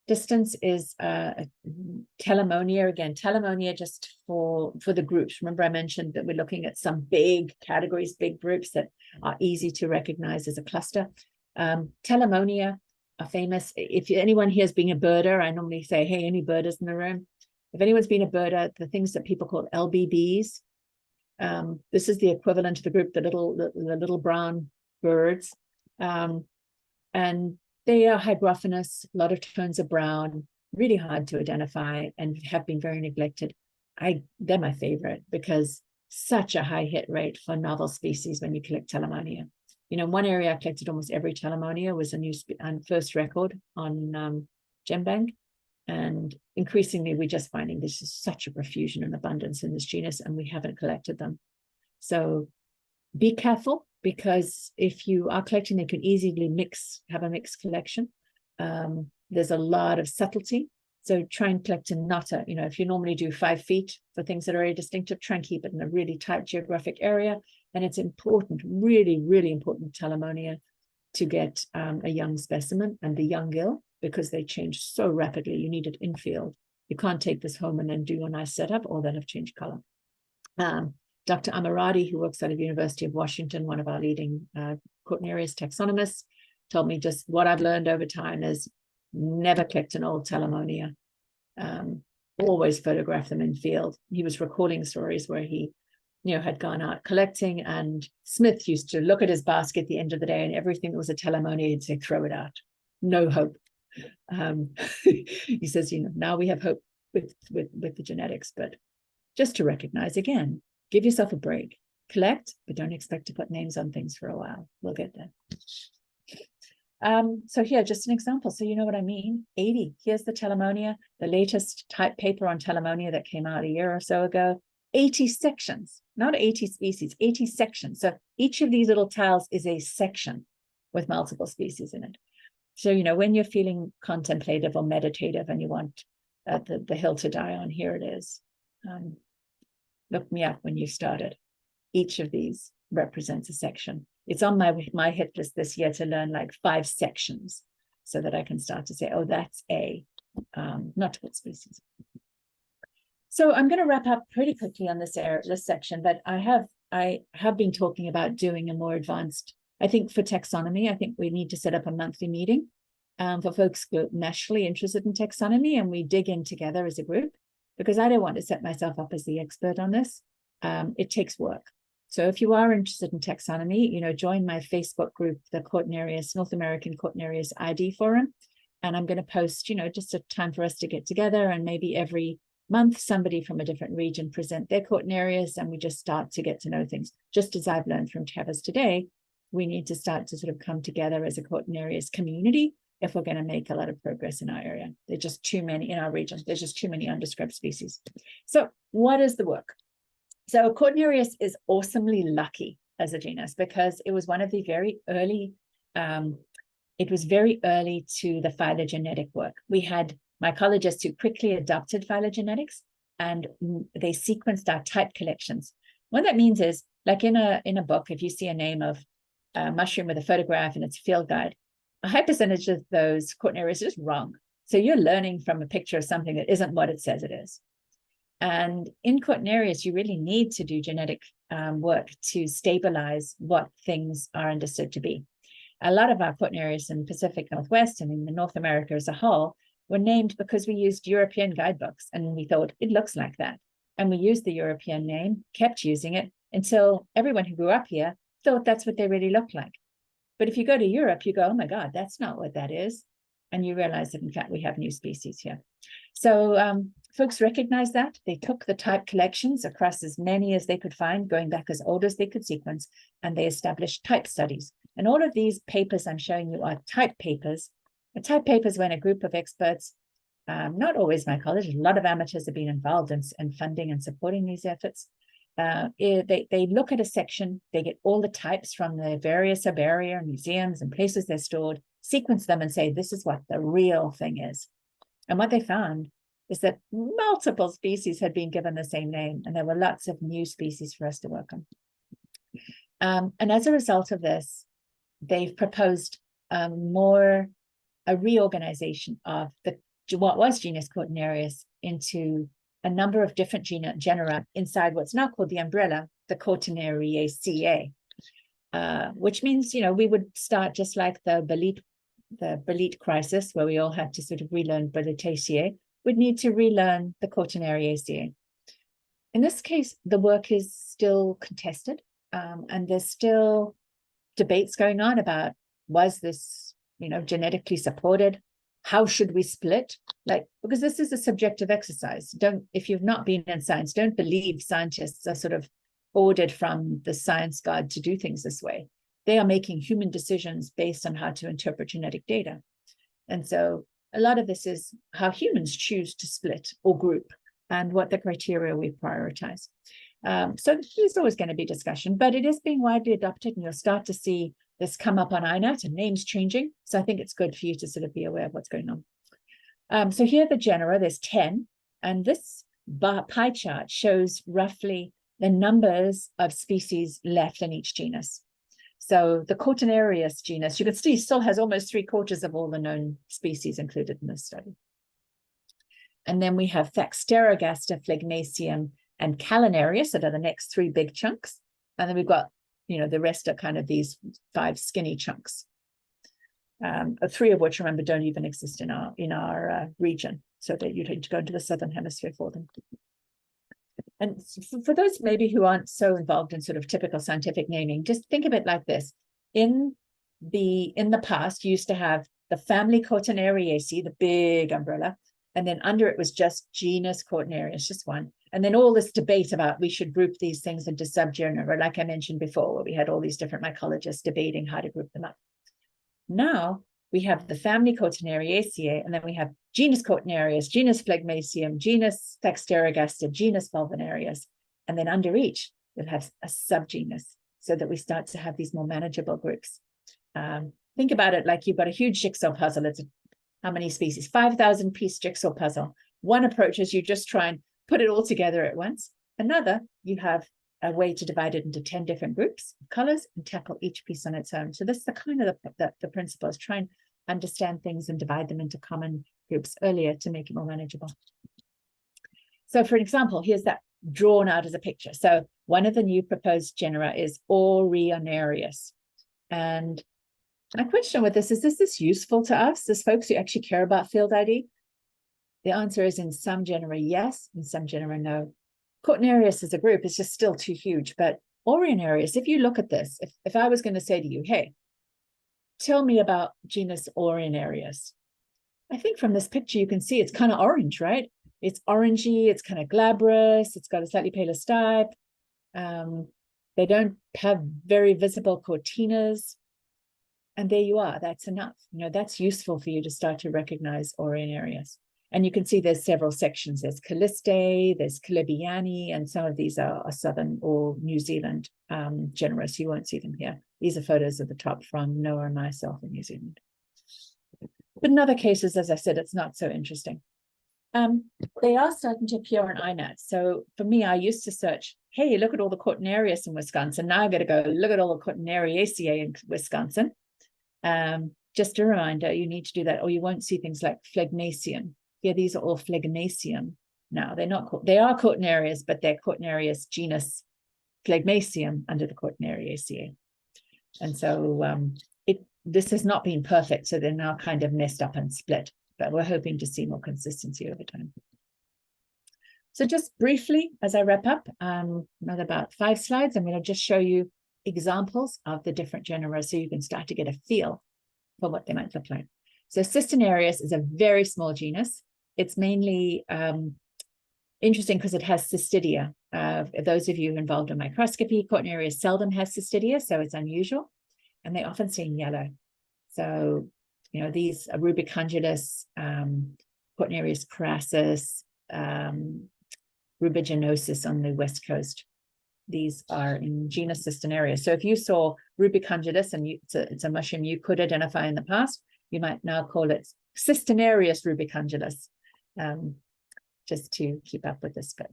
Distance is Telemonia. Again, Telemonia just for the groups. Remember I mentioned that we're looking at some big categories, big groups that are easy to recognize as a cluster. Telemonia are famous. If anyone here has been a birder, I normally say, hey, any birders in the room? If anyone's been a birder, the things that people call LBBs, this is the equivalent to the group, the little brown birds. And they are hygrophanous, a lot of tones of brown, really hard to identify and have been very neglected. they're my favorite because such a high hit rate for novel species when you collect Telemonia. You know, one area I collected almost every Telemonia was a new first record on GenBank. And increasingly, we're just finding this is such a profusion and abundance in this genus, and we haven't collected them. So be careful, because if you are collecting, they could easily have a mixed collection. There's a lot of subtlety. So try and collect in not a, you know, if you normally do 5 feet for things that are very distinctive, try and keep it in a really tight geographic area. And it's important, really, really important Telemonia to get a young specimen and the young gill, because they change so rapidly. You need it in field. You can't take this home and then do a nice setup, or they'll have changed color. Dr. Amirati, who works out of University of Washington, one of our leading Cortinarius taxonomists, told me just what I've learned over time is never collect an old Telemonia. Always photograph them in field. He was recalling stories where he, you know, had gone out collecting, and Smith used to look at his basket at the end of the day, and everything that was a Telemonia, he'd say, throw it out. No hope. He says, you know, now we have hope with the genetics, but just to recognize, again, give yourself a break. Collect, but don't expect to put names on things for a while. We'll get there. So here, just an example. So you know what I mean? 80. Here's the Telemonia, the latest type paper on Telemonia that came out a year or so ago. 80 sections, not 80 species, 80 sections. So each of these little tiles is a section with multiple species in it. So, you know, when you're feeling contemplative or meditative and you want the hill to die on, here it is. Look me up when you started. Each of these represents a section. It's on my hit list this year to learn like 5 sections so that I can start to say, oh, that's not to put species. So I'm going to wrap up pretty quickly on this section, but I have been talking about doing a more advanced, I think for taxonomy, I think we need to set up a monthly meeting for folks who are nationally interested in taxonomy, and we dig in together as a group, because I don't want to set myself up as the expert on this. It takes work. So if you are interested in taxonomy, you know, join my Facebook group, the Cortinarius, North American Cortinarius ID forum. And I'm going to post, you know, just a time for us to get together, and maybe every month somebody from a different region present their Cortinarius, and we just start to get to know things. Just as I've learned from Travis today, we need to start to sort of come together as a Cortinarius community if we're going to make a lot of progress in our area. There's just too many in our region. There's just too many undescribed species. So what is the work? So Cortinarius is awesomely lucky as a genus, because it was one of the very early, it was very early to the phylogenetic work. We had mycologists who quickly adopted phylogenetics, and they sequenced our type collections. What that means is, like in a book, if you see a name of a mushroom with a photograph and it's a field guide, a high percentage of those Cortinarius is wrong. So you're learning from a picture of something that isn't what it says it is. And in Cortinarius, you really need to do genetic work to stabilize what things are understood to be. A lot of our Cortinarius in the Pacific Northwest and in North America as a whole were named because we used European guidebooks, and we thought it looks like that. And we used the European name, kept using it until everyone who grew up here thought that's what they really look like. But if you go to Europe, you go, oh my God, that's not what that is. And you realize that in fact, we have new species here. So folks recognize that. They took the type collections across as many as they could find, going back as old as they could sequence, and they established type studies. And all of these papers I'm showing you are type papers. A type paper is when a group of experts, not always mycologists, a lot of amateurs have been involved in funding and supporting these efforts. They look at a section, they get all the types from the various herbaria and museums and places they're stored, sequence them and say, this is what the real thing is. And what they found is that multiple species had been given the same name, and there were lots of new species for us to work on. And as a result of this, they've proposed a reorganization of what was genus Cortinarius into a number of different genera inside what's now called the umbrella, the Cortinariacea, which means, you know, we would start just like the Belit crisis, where we all had to sort of relearn Belitaceae, would need to relearn the Cortinariaceae. In this case, the work is still contested, and there's still debates going on about, was this, you know, genetically supported? how should we split? Like, because this is a subjective exercise. If you've not been in science, don't believe scientists are sort of ordered from the science god to do things this way. They are making human decisions based on how to interpret genetic data. And so a lot of this is how humans choose to split or group and what the criteria we prioritize. So there's always going to be discussion, but it is being widely adopted, and you'll start to see this come up on INAT and names changing. So I think it's good for you to sort of be aware of what's going on. So here are the genera, there's 10, and this pie chart shows roughly the numbers of species left in each genus. So the Cortinarius genus, you can see, still has almost 3/4 of all the known species included in this study. And then we have Taxonomic, Phlegmaceum, and Cortinarius that are the next 3 big chunks. And then we've got, the rest are kind of these 5 skinny chunks. 3 of which, remember, don't even exist in our region. So that you'd need to go into the Southern Hemisphere for them. And for those maybe who aren't so involved in sort of typical scientific naming, just think of it like this. In the past, you used to have the family Cortinariaceae, the big umbrella, and then under it was just genus Cortinarius, just one. And then all this debate about we should group these things into subgenera, like I mentioned before, where we had all these different mycologists debating how to group them up. Now we have the family Cortinariaceae, and then we have genus Cortinarius, genus Phlegmaceum, genus Taxonomic, genus Vulvanarius, and then under each we'll have a subgenus, so that we start to have these more manageable groups. Think about it like you've got a huge jigsaw puzzle. It's how many species? 5,000 piece jigsaw puzzle. One approach is you just try and put it all together at once. Another, you have a way to divide it into 10 different groups of colors and tackle each piece on its own. So this is the kind of the principle, is try and understand things and divide them into common groups earlier to make it more manageable. So for example, here's that drawn out as a picture. So one of the new proposed genera is Cortinarius. And my question with this is useful to us as folks who actually care about field ID? The answer is in some genera, yes, in some genera, no. Cortinarius as a group is just still too huge, but Cortinarius, if you look at this, if I was going to say to you, hey, tell me about genus Cortinarius, I think from this picture you can see it's kind of orange, right? It's orangey, it's kind of glabrous, it's got a slightly paler stipe. They don't have very visible cortinas. And there you are, that's enough. That's useful for you to start to recognize Cortinarius. And you can see there's several sections. There's Callistae, there's Calibiani, and some of these are Southern or New Zealand genera. You won't see them here. These are photos at the top from Noah and myself in New Zealand. But in other cases, as I said, it's not so interesting. They are starting to appear on INAT. So for me, I used to search, hey, look at all the Cortinarius in Wisconsin. Now I've got to go look at all the Cortinariaceae in Wisconsin. Just a reminder, you need to do that, or you won't see things like Phlegmaceum. Here, these are all Phlegmaceum. Now, they are Cortinarius, but they're Cortinarius genus Phlegmaceum under the Cortinariaceae. And so this has not been perfect, so they're now kind of messed up and split, but we're hoping to see more consistency over time. So just briefly, as I wrap up, another about 5 slides, I'm going to just show you examples of the different genera so you can start to get a feel for what they might look like. So Cortinarius is a very small genus. It's mainly interesting because it has cystidia. Those of you involved in microscopy, Cortinarius seldom has cystidia, so it's unusual, and they often stain yellow. So, these are rubicundulus, Cortinarius crassus, rubiginosus on the west coast. These are in genus Cortinarius. So if you saw rubicundulus and it's a mushroom you could identify in the past, you might now call it Cortinarius rubicundulus, just to keep up with this. But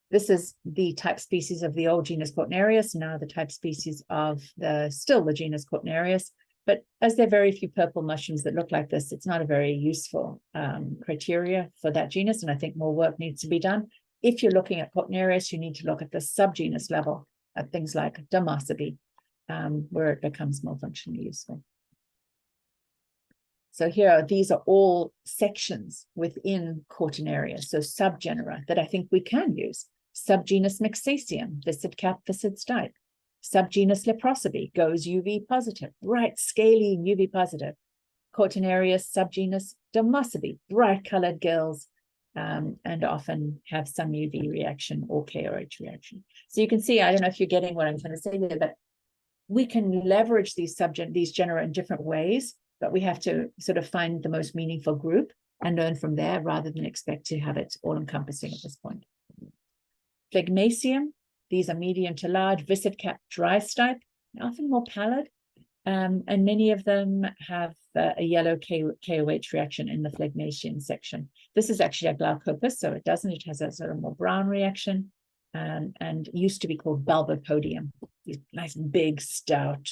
this is the type species of the old genus Cortinarius, now the type species of still the genus Cortinarius. But as there are very few purple mushrooms that look like this, it's not a very useful criteria for that genus, and I think more work needs to be done. If you're looking at Cortinarius, you need to look at the subgenus level at things like Dermosby, where it becomes more functionally useful. So these are all sections within Cortinarius, so subgenera that I think we can use. Subgenus Mixaceum, viscid cap, viscid stipe. Subgenus Leprosoby goes UV positive, bright, scaly UV positive. Cortinarius subgenus Dermosity, bright colored gills, and often have some UV reaction or KOH reaction. So you can see, I don't know if you're getting what I'm trying to say there, but we can leverage these genera in different ways, but we have to sort of find the most meaningful group and learn from there rather than expect to have it all encompassing at this point. Phlegmaceum, these are medium to large, viscid cap dry stipe, often more pallid, and many of them have a yellow KOH reaction in the phlegmaceum section. This is actually a glaucopus, so it has a sort of more brown reaction, and used to be called bulbopodium. These nice, big, stout,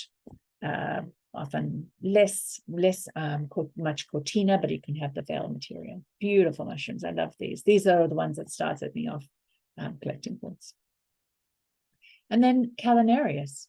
often less much cortina, but you can have the veil material. Beautiful mushrooms. I love these. These are the ones that started me off collecting quartz. And then Cortinarius.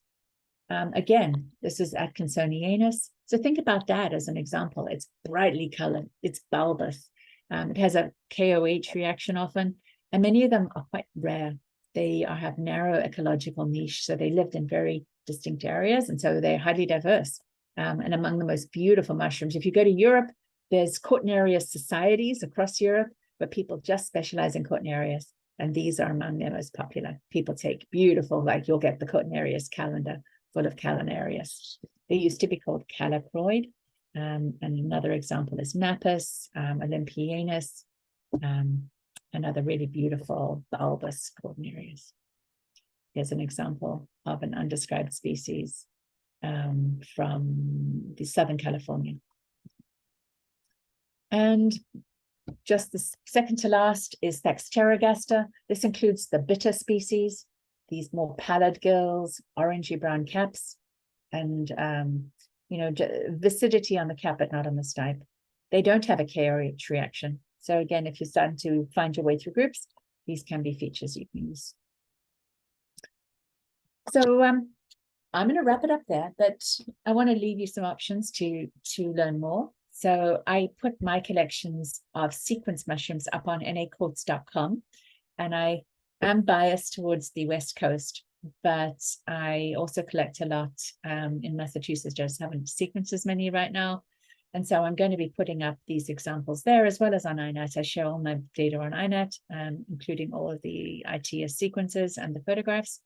Again, this is Atkinsonianus. So think about that as an example. It's brightly colored. It's bulbous. It has a KOH reaction often, and many of them are quite rare. They have narrow ecological niche, so they lived in very distinct areas, and so they're highly diverse. And among the most beautiful mushrooms, if you go to Europe, there's Cortinarius societies across Europe, but people just specialize in Cortinarius, and these are among their most popular. People take beautiful, like you'll get the Cortinarius calendar full of Cortinarius. They used to be called calacroid, and another example is Napus, Olympianus, another really beautiful bulbous Cortinarius. Here's an example of an undescribed species from the Southern California. And just the second to last is Thaxteragaster. This includes the bitter species, these more pallid gills, orangey brown caps, and viscidity on the cap, but not on the stipe. They don't have a KOH reaction. So again, if you're starting to find your way through groups, these can be features you can use. So I'm going to wrap it up there, but I want to leave you some options to learn more. So I put my collections of sequence mushrooms up on naquartz.com, and I am biased towards the West Coast, but I also collect a lot in Massachusetts. Just haven't sequenced as many right now. And so I'm going to be putting up these examples there as well as on INET. I share all my data on INET, including all of the ITS sequences and the photographs.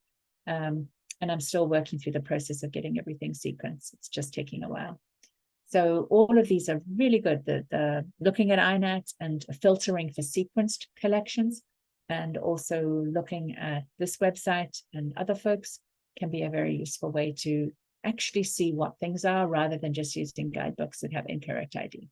And I'm still working through the process of getting everything sequenced. It's just taking a while. So all of these are really good. The looking at INET and filtering for sequenced collections, and also looking at this website and other folks can be a very useful way to actually see what things are rather than just using guidebooks that have incorrect ID.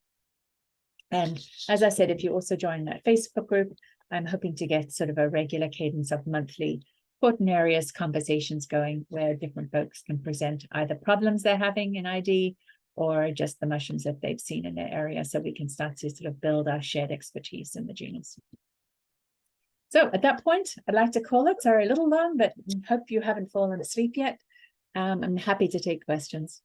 And as I said, if you also join that Facebook group, I'm hoping to get sort of a regular cadence of monthly Cortinarius conversations going where different folks can present either problems they're having in ID or just the mushrooms that they've seen in their area, so we can start to sort of build our shared expertise in the genus. So at that point, I'd like to call it. Sorry, a little long, but hope you haven't fallen asleep yet. I'm happy to take questions.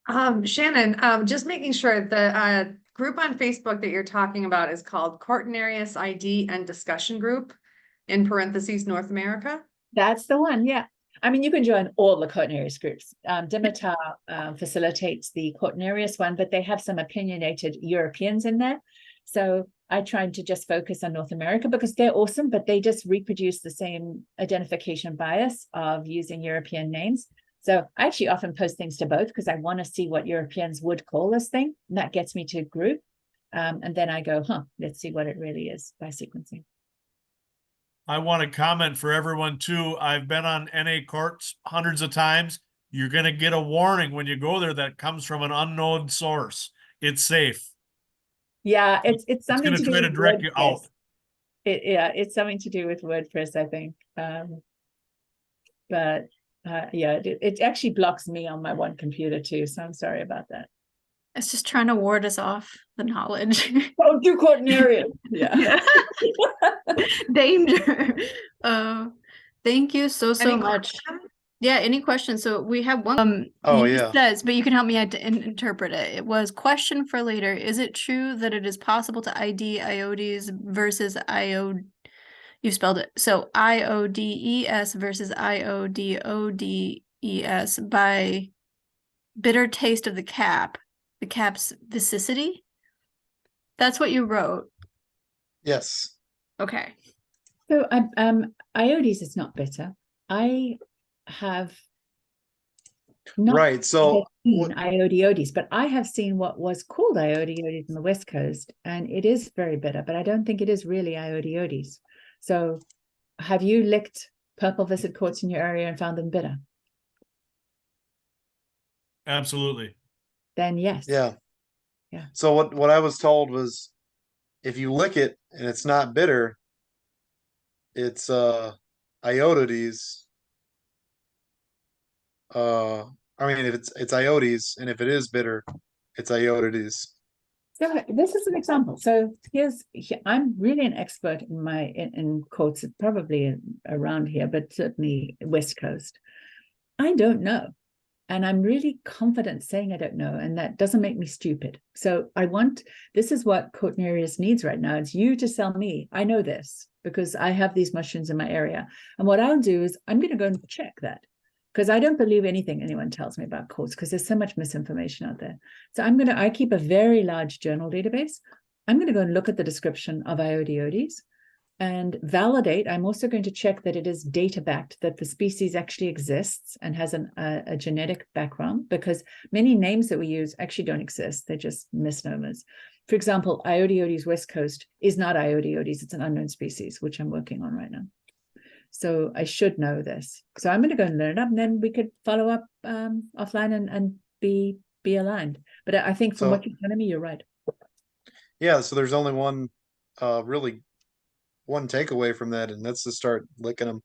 Shannon, just making sure the group on Facebook that you're talking about is called Cortinarius ID and Discussion Group, in parentheses, North America. That's the one, yeah. I mean, you can join all the Cortinarius groups. Dimitar facilitates the Cortinarius one, but they have some opinionated Europeans in there. So I tried to just focus on North America because they're awesome, but they just reproduce the same identification bias of using European names. So I actually often post things to both because I want to see what Europeans would call this thing. And that gets me to group. And then I go, let's see what it really is by sequencing. I want to comment for everyone too. I've been on NA Corts hundreds of times. You're going to get a warning when you go there that comes from an unknown source. It's safe. Yeah, it's something to do with direct you out. It's something to do with WordPress, I think. But it actually blocks me on my one computer too. So I'm sorry about that. It's just trying to ward us off the knowledge. Oh, do Cortinarius. Yeah. Danger. Thank you so much. Yeah, any questions? So we have one. It says, but you can help me interpret it. It was question for later. Is it true that it is possible to ID IODs versus you spelled it. So IODES versus IODODES by bitter taste of the cap the cap's vicissity? That's what you wrote. Yes. Okay. So Iodes is not bitter. I have not Right. So seen Iodiodes, but I have seen what was called Iodiodes on the West Coast, and it is very bitter, but I don't think it is really Iodiodes. So have you licked purple viscid quartz in your area and found them bitter? Absolutely. Then yes. yeah. Yeah. So what I was told was, if you lick it and it's not bitter, it's Iododes. I mean, if it's Iodes, and if it is bitter, it's Iododes. So this is an example. So I'm really an expert in quartz, probably around here, but certainly West Coast. I don't know. And I'm really confident saying I don't know, and that doesn't make me stupid. So this is what Cortinarius needs right now. It's you to sell me. I know this because I have these mushrooms in my area. And what I'll do is I'm going to go and check that, because I don't believe anything anyone tells me about quartz, because there's so much misinformation out there. So I keep a very large journal database. I'm going to go and look at the description of Iodiodes and validate. I'm also going to check that it is data backed, that the species actually exists and has a genetic background, because many names that we use actually don't exist. They're just misnomers. For example, Iodiodes West Coast is not Iodiodes. It's an unknown species, which I'm working on right now. So I should know this. So I'm going to go and learn it up, and then we could follow up offline and be aligned. But I think from what you're telling me, you're right. Yeah. So there's only one takeaway from that, and that's to start licking them.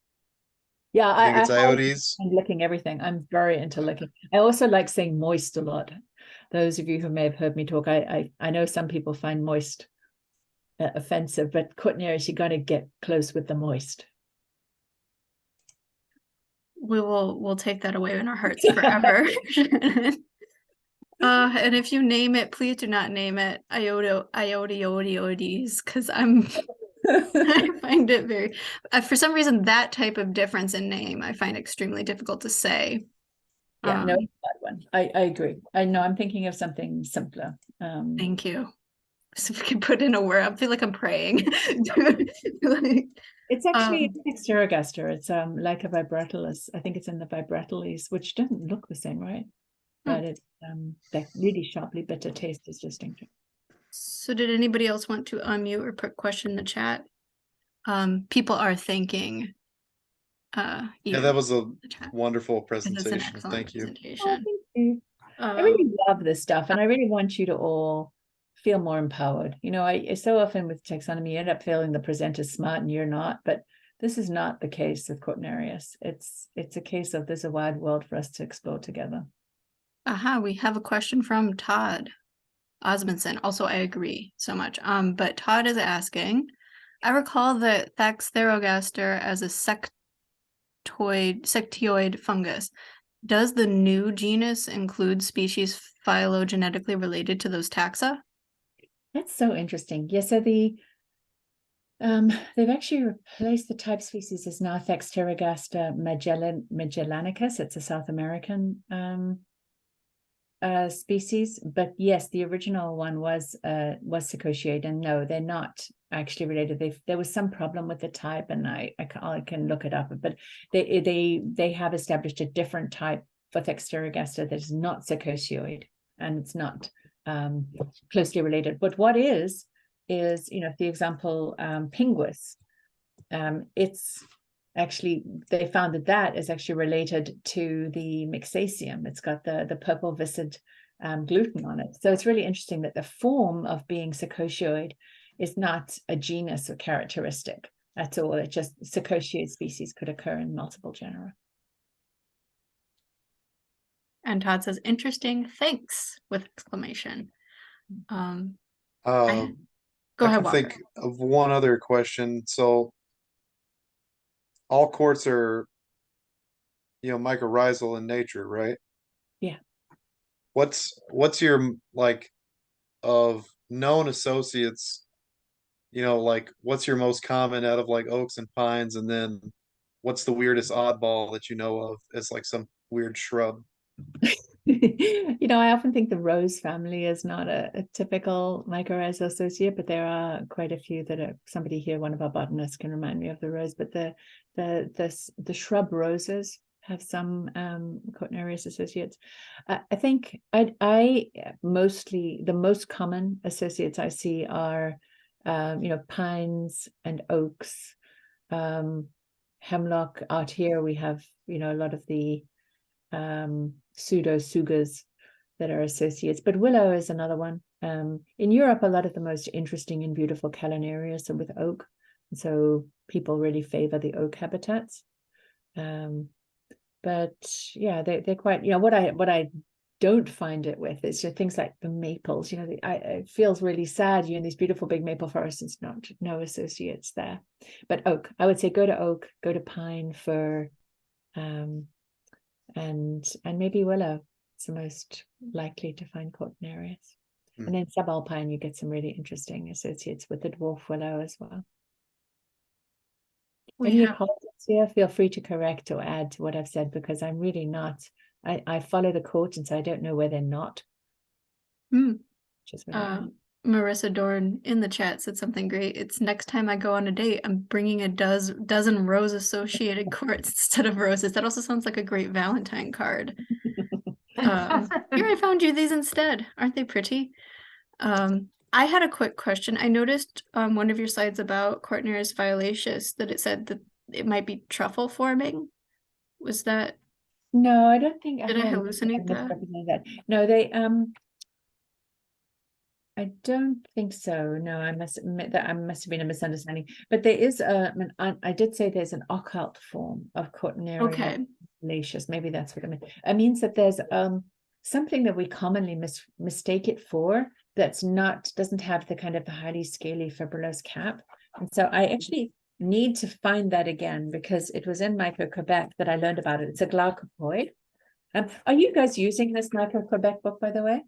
Yeah, I think it's Iodes. I'm licking everything. I'm very into licking. I also like saying moist a lot. Those of you who may have heard me talk, I know some people find moist offensive, but Cortinarius, you got to get close with the moist. We'll take that away in our hearts forever. And if you name it, please do not name it Iodiodes, because I find it very, for some reason, that type of difference in name I find extremely difficult to say. Yeah, no, that one. I agree. I know I'm thinking of something simpler. Thank you. So if we can put in a word, I feel like I'm praying. It's actually Xerogaster. It's like a vibratilis. I think it's in the vibratilis, which doesn't look the same, right? But it's that really sharply bitter taste is distinctive. So did anybody else want to unmute or put question in the chat? People are thanking Yeah, that was a wonderful presentation. Thank you. Oh, thank you. I really love this stuff, and I really want you to all feel more empowered. You know, I so often with taxonomy, you end up feeling the presenter's smart and you're not, but this is not the case with Cortinarius. It's a case of there's a wide world for us to explore together. We have a question from Todd Osmondson. Also, I agree so much. But Todd is asking, I recall the Thaxtherogaster as a sectoid fungus. Does the new genus include species phylogenetically related to those taxa? That's so interesting. Yeah, so they've actually replaced the type species as now Thaxtherogaster magellanicus. It's a South American species, but yes, the original one was secociate, and no, they're not actually related. There was some problem with the type, and I can look it up, but they have established a different type for Thaxtherogaster that is not secocioid, and it's not closely related. But what is the example pinguis, it's actually, they found that is actually related to the Mixaceum. It's got the purple viscid gluten on it. So it's really interesting that the form of being secocioid is not a genus or characteristic at all. It just secocioid species could occur in multiple genera. And Todd says, interesting, thanks, with exclamation. Go ahead, Walker. Think of one other question. So all quartz are, mycorrhizal in nature, right? Yeah. What's your of known associates, what's your most common out of oaks and pines, and then what's the weirdest oddball that you know of as some weird shrub? I often think the rose family is not a typical mycorrhizal associate, but there are quite a few that are. Somebody here, one of our botanists, can remind me of the rose, but the shrub roses have some Cortinarius associates. I think I mostly the most common associates I see are pines and oaks, hemlock. Out here we have a lot of the pseudo-sugas that are associates, but willow is another one. In Europe, a lot of the most interesting and beautiful Cortinarius are with oak, and so people really favor the oak habitats. But yeah, they're quite. What I don't find it with is things like the maples. It feels really sad. You're in these beautiful big maple forests. It's no associates there, but oak. I would say go to oak, go to pine, fir, and maybe willow. It's the most likely to find Cortinarius. And then subalpine, you get some really interesting associates with the dwarf willow as well. Any apologies here, feel free to correct or add to what I've said, because I'm really not. I follow the quote, and so I don't know where they're not. Marissa Dorn in the chat said something great. It's next time I go on a date, I'm bringing a dozen rose associated quartz instead of roses. That also sounds like a great Valentine card. Here, I found you these instead. Aren't they pretty? I had a quick question. I noticed on one of your slides about Cortinarius violaceus that it said that it might be truffle forming. Was that? No, I don't think. Did I hallucinate that? No, they. I don't think so. No, I must admit that I must have been a misunderstanding. But there is I did say there's an occult form of Cortinarius violaceus. Maybe that's what I meant. It means that there's something that we commonly mistake it for doesn't have the kind of the highly scaly fibrillose cap. And so I actually need to find that again, because it was in Myco Quebec that I learned about it. It's a glaucopoid. Are you guys using this Myco Quebec book, by the way?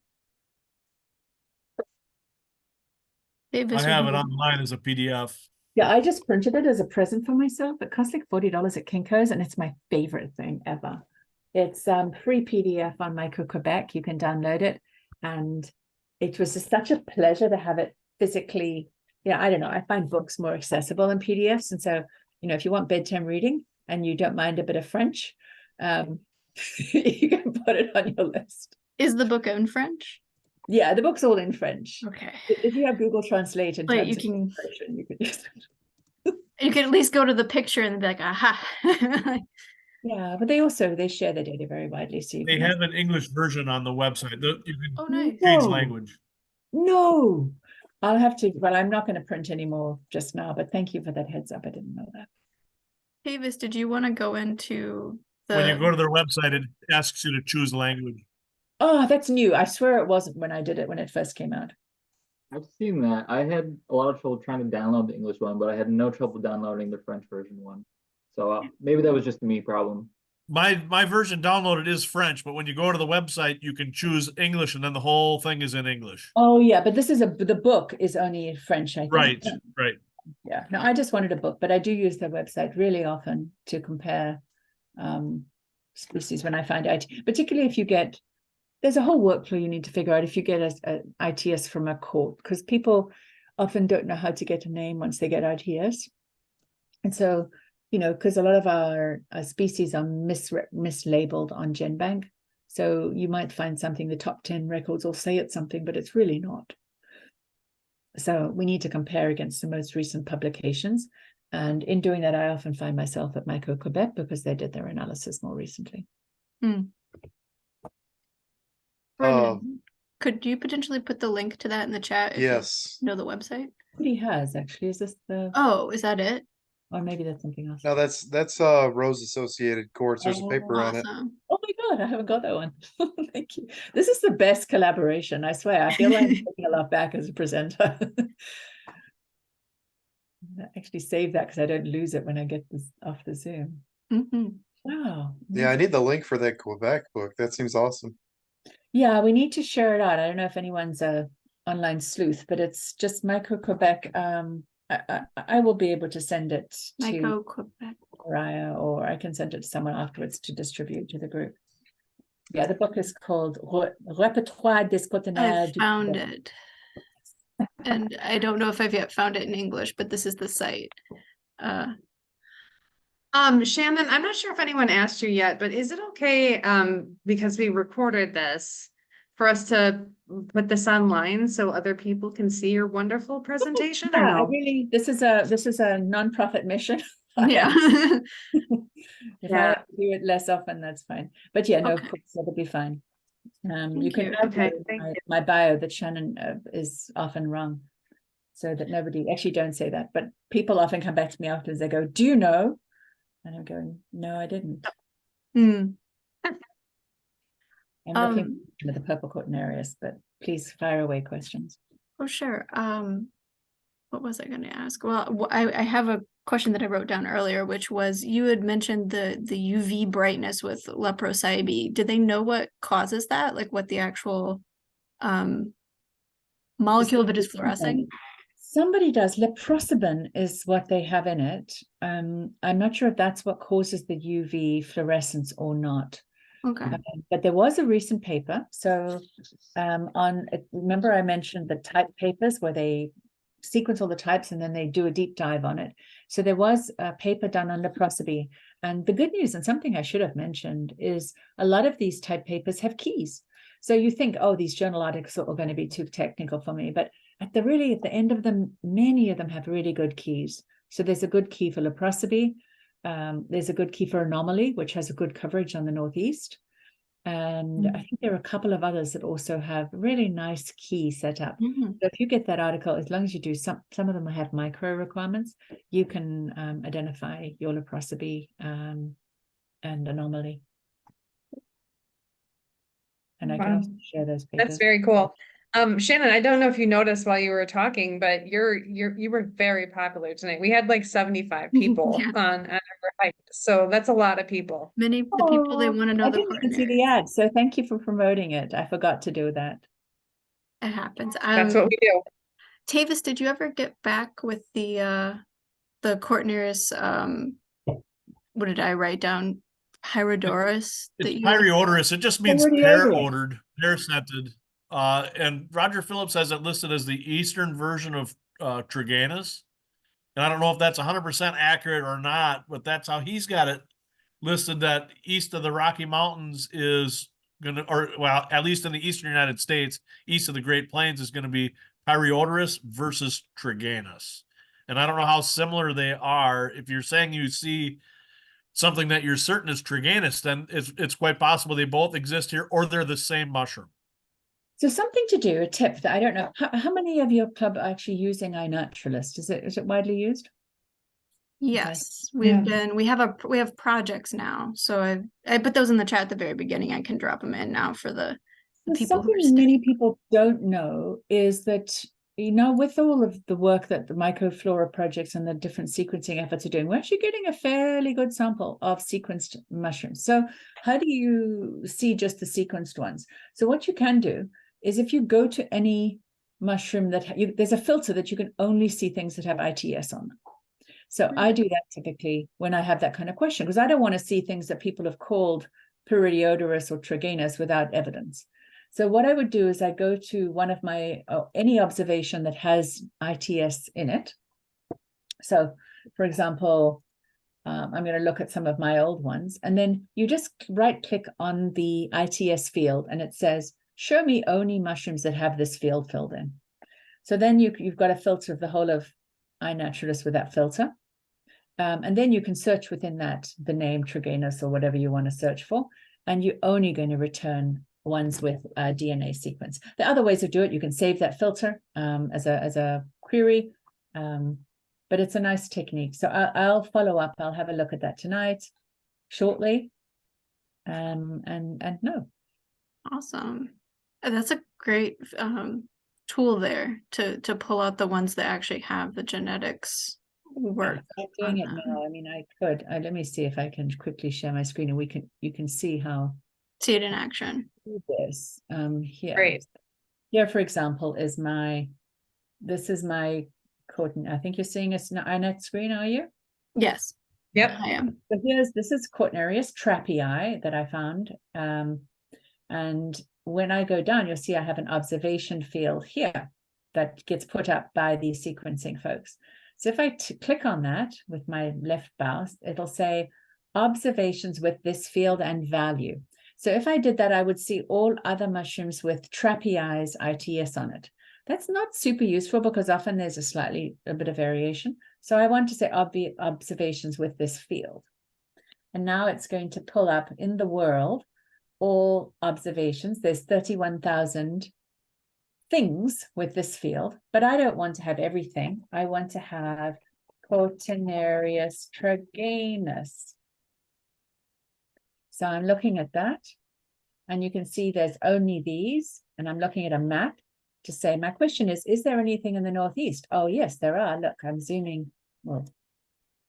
I have it online as a PDF. Yeah, I just printed it as a present for myself. It costs like $40 at Kinko's, and it's my favorite thing ever. It's free PDF on Myco Quebec. You can download it, and it was just such a pleasure to have it physically. I don't know. I find books more accessible in PDFs, and so if you want bedtime reading and you don't mind a bit of French, you can put it on your list. Is the book in French? Yeah, the book's all in French. Okay. If you have Google Translate in terms of you can use it. You can at least go to the picture and be like, aha. Yeah, but they share their data very widely. So they have an English version on the website. You can nice. change language. No, I'll have to. Well, I'm not going to print anymore just now, but thank you for that heads up. I didn't know that. Davis, did you want to go into when you go to their website, it asks you to choose language. Oh, that's new. I swear it wasn't when I did it when it first came out. I've seen that. I had a lot of trouble trying to download the English one, but I had no trouble downloading the French version one. So maybe that was just a me problem. My version downloaded is French, but when you go to the website, you can choose English, and then the whole thing is in English. Oh yeah, but the book is only in French, I think. Right. Yeah. No, I just wanted a book, but I do use their website really often to compare species when I find out, particularly if you get. There's a whole workflow you need to figure out if you get an ITS from a court, because people often don't know how to get a name once they get ITS. And so, because a lot of our species are mislabeled on GenBank. So you might find something, the top 10 records will say it's something, but it's really not. So we need to compare against the most recent publications. And in doing that, I often find myself at Myco Quebec because they did their analysis more recently. Could you potentially put the link to that in the chat? Yes. You know the website? He has actually. Is this the? Oh, is that it? Or maybe that's something else. No, that's rose associated quartz. There's a paper on it. Oh my God, I haven't got that one. Thank you. This is the best collaboration. I swear. I feel like I'm taking a lot back as a presenter. Actually save that because I don't lose it when I get this off the Zoom. Wow. Yeah, I need the link for that Quebec book. That seems awesome. Yeah, we need to share it out. I don't know if anyone's a online sleuth, but it's just Myco Quebec. I will be able to send it to Myco Quebec, Raya, or I can send it to someone afterwards to distribute to the group. Yeah, the book is called Repertoire des I Cortinarius. found it. And I don't know if I've yet found it in English, but this is the site. Shannon, I'm not sure if anyone asked you yet, but is it okay, because we recorded this, for us to put this online so other people can see your wonderful presentation or Yeah, no? this is a non-profit mission. Yeah. If I have to do it less often, that's fine. But yeah, no, of Okay. course, that'll be fine. You Thank can you. Okay, thank you. my bio that Shannon is often wrong, so that nobody actually don't say that, but people often come back to me afterwards. They go, "Do you know?" And I'm going, "No, I didn't." Hmm. I'm looking at the purple Cortinarius, but please fire away questions. Oh, sure. What was I going to ask? Well, I have a question that I wrote down earlier, which was you had mentioned the UV brightness with leprosaibe. Did they know what causes that? Like what the actual molecule that is fluorescing? Somebody does. Leprosabin is what they have in it. I'm not sure if that's what causes the UV fluorescence or not. Okay. But there was a recent paper. So remember I mentioned the type papers where they sequence all the types and then they do a deep dive on it. So there was a paper done on leprosaibe. And the good news, and something I should have mentioned, is a lot of these type papers have keys. So you think, oh, these journal articles are all going to be too technical for me. But at the end of them, many of them have really good keys. So there's a good key for leprosaibe. There's a good key for anomaly, which has a good coverage on the Northeast. And I think there are a couple of others that also have really nice key set up. So if you get that article, as long as you do some of them have micro requirements, you can identify your leprosaibe and anomaly. And I can also share those papers. That's very cool. Shannon, I don't know if you noticed while you were talking, but you were very popular tonight. We had like 75 people on our hype, so that's a lot of people. Many the people they want to know I the didn't even see the ad, so thank you for promoting it. I forgot to do that. It happens. That's what we do. Tavis, did you ever get back with the Cortinarius? What did I write down? Pyrodorus. It's pyrodorus. It just means pair-odored, pair-scented. And Roger Phillips has it listed as the eastern version of Triganus. And I don't know if that's 100% accurate or not, but that's how he's got it listed, that east of the Rocky Mountains is going to, or well, at least in the eastern United States, east of the Great Plains is going to be Pyrodorus versus Triganus. And I don't know how similar they are. If you're saying you see something that you're certain is Triganus, then it's quite possible they both exist here or they're the same mushroom. So something to do, a tip that I don't know, how many of your club are actually using iNaturalist? Is it widely used? Yes, Okay. we have projects now. So I put those in the chat at the very beginning. I can drop them in now for the people who are something many people don't know is that, you know, with all of the work that the microflora projects and the different sequencing efforts are doing, we're actually getting a fairly good sample of sequenced mushrooms. So how do you see just the sequenced ones? So what you can do is if you go to any mushroom that there's a filter that you can only see things that have ITS on them. So I do that typically when I have that kind of question, because I don't want to see things that people have called Pyrodorus or Triganus without evidence. So what I would do is I go to one of my, any observation that has ITS in it. So for example, I'm going to look at some of my old ones, and then you just right click on the ITS field and it says, show me only mushrooms that have this field filled in. So then you've got a filter of the whole of iNaturalist with that filter. And then you can search within that, the name Triganus or whatever you want to search for, and you're only going to return ones with a DNA sequence. The other ways to do it, you can save that filter as a query, but it's a nice technique. So I'll follow up. I'll have a look at that tonight, shortly, and no. Awesome. That's a great tool there to pull out the ones that actually have the genetics work. I'm doing it now. I mean, I could. Let me see if I can quickly share my screen, and you can see how. See it in action. This here. Great. Here, for example, is this is my Cortin. I think you're seeing us on screen, are you? Yes. Yep. I am. So this is Cortinarius trappii that I found. And when I go down, you'll see I have an observation field here that gets put up by these sequencing folks. So if I click on that with my left mouse, it'll say observations with this field and value. So if I did that, I would see all other mushrooms with Trapezius ITS on it. That's not super useful because often there's a bit of variation. So I want to say observations with this field. And now it's going to pull up in the world all observations. There's 31,000 things with this field, but I don't want to have everything. I want to have Cortinarius triganus. So I'm looking at that, and you can see there's only these, and I'm looking at a map to say, my question is there anything in the Northeast? Oh, yes, there are. Look, I'm zooming. Well,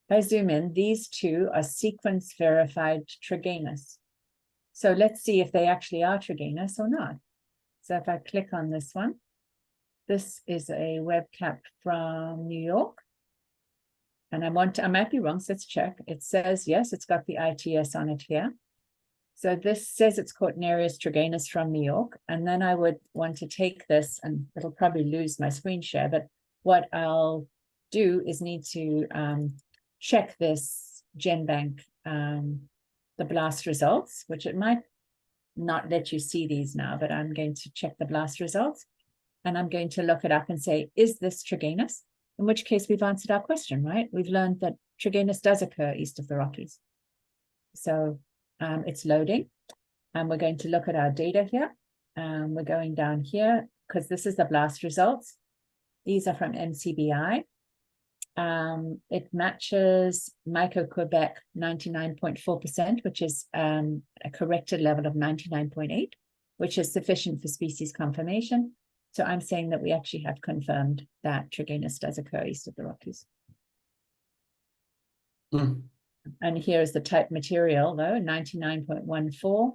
if I zoom in, these two are sequence verified triganus. So let's see if they actually are triganus or not. So if I click on this one, this is a webcap from New York. And I might be wrong, so let's check. It says, yes, it's got the ITS on it here. So this says it's Cortinarius triganus from New York. And then I would want to take this, and it'll probably lose my screen share, but what I'll do is need to check this GenBank, the BLAST results, which it might not let you see these now, but I'm going to check the BLAST results, and I'm going to look it up and say, is this triganus? In which case we've answered our question, right? We've learned that triganus does occur east of the Rockies. So it's loading, and we're going to look at our data here. We're going down here because this is the BLAST results. These are from NCBI. It matches Myco Quebec 99.4%, which is a corrected level of 99.8, which is sufficient for species confirmation. So I'm saying that we actually have confirmed that triganus does occur east of the Rockies. And here is the type material, though, 99.14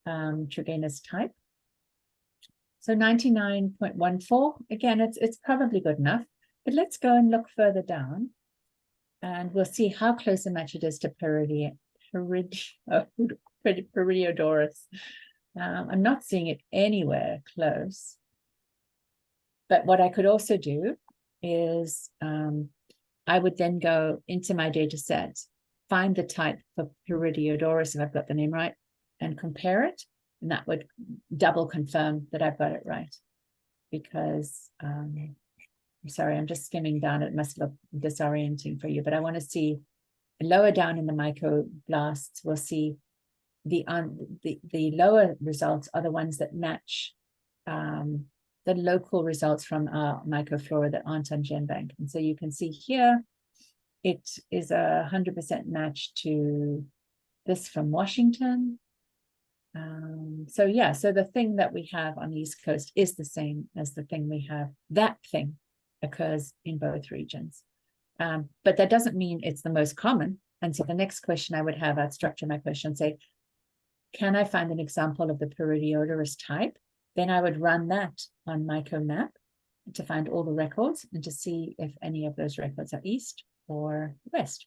triganus type. So 99.14, again, it's probably good enough. But let's go and look further down, and we'll see how close a match it is to Periodorus. I'm not seeing it anywhere close. But what I could also do is I would then go into my data set, find the type for Periodorus, if I've got the name right, and compare it. And that would double confirm that I've got it right. Because I'm sorry, I'm just skimming down. It must look disorienting for you, but I want to see lower down in the mycoblasts, we'll see the lower results are the ones that match the local results from our mycoflora that aren't on GenBank. And so you can see here, it is 100% match to this from Washington. So yeah, so the thing that we have on the East Coast is the same as the thing we have. That thing occurs in both regions. But that doesn't mean it's the most common. And so the next question I would have, I'd structure my question and say, can I find an example of the Periodorus type? Then I would run that on MycoMap to find all the records and to see if any of those records are east or west.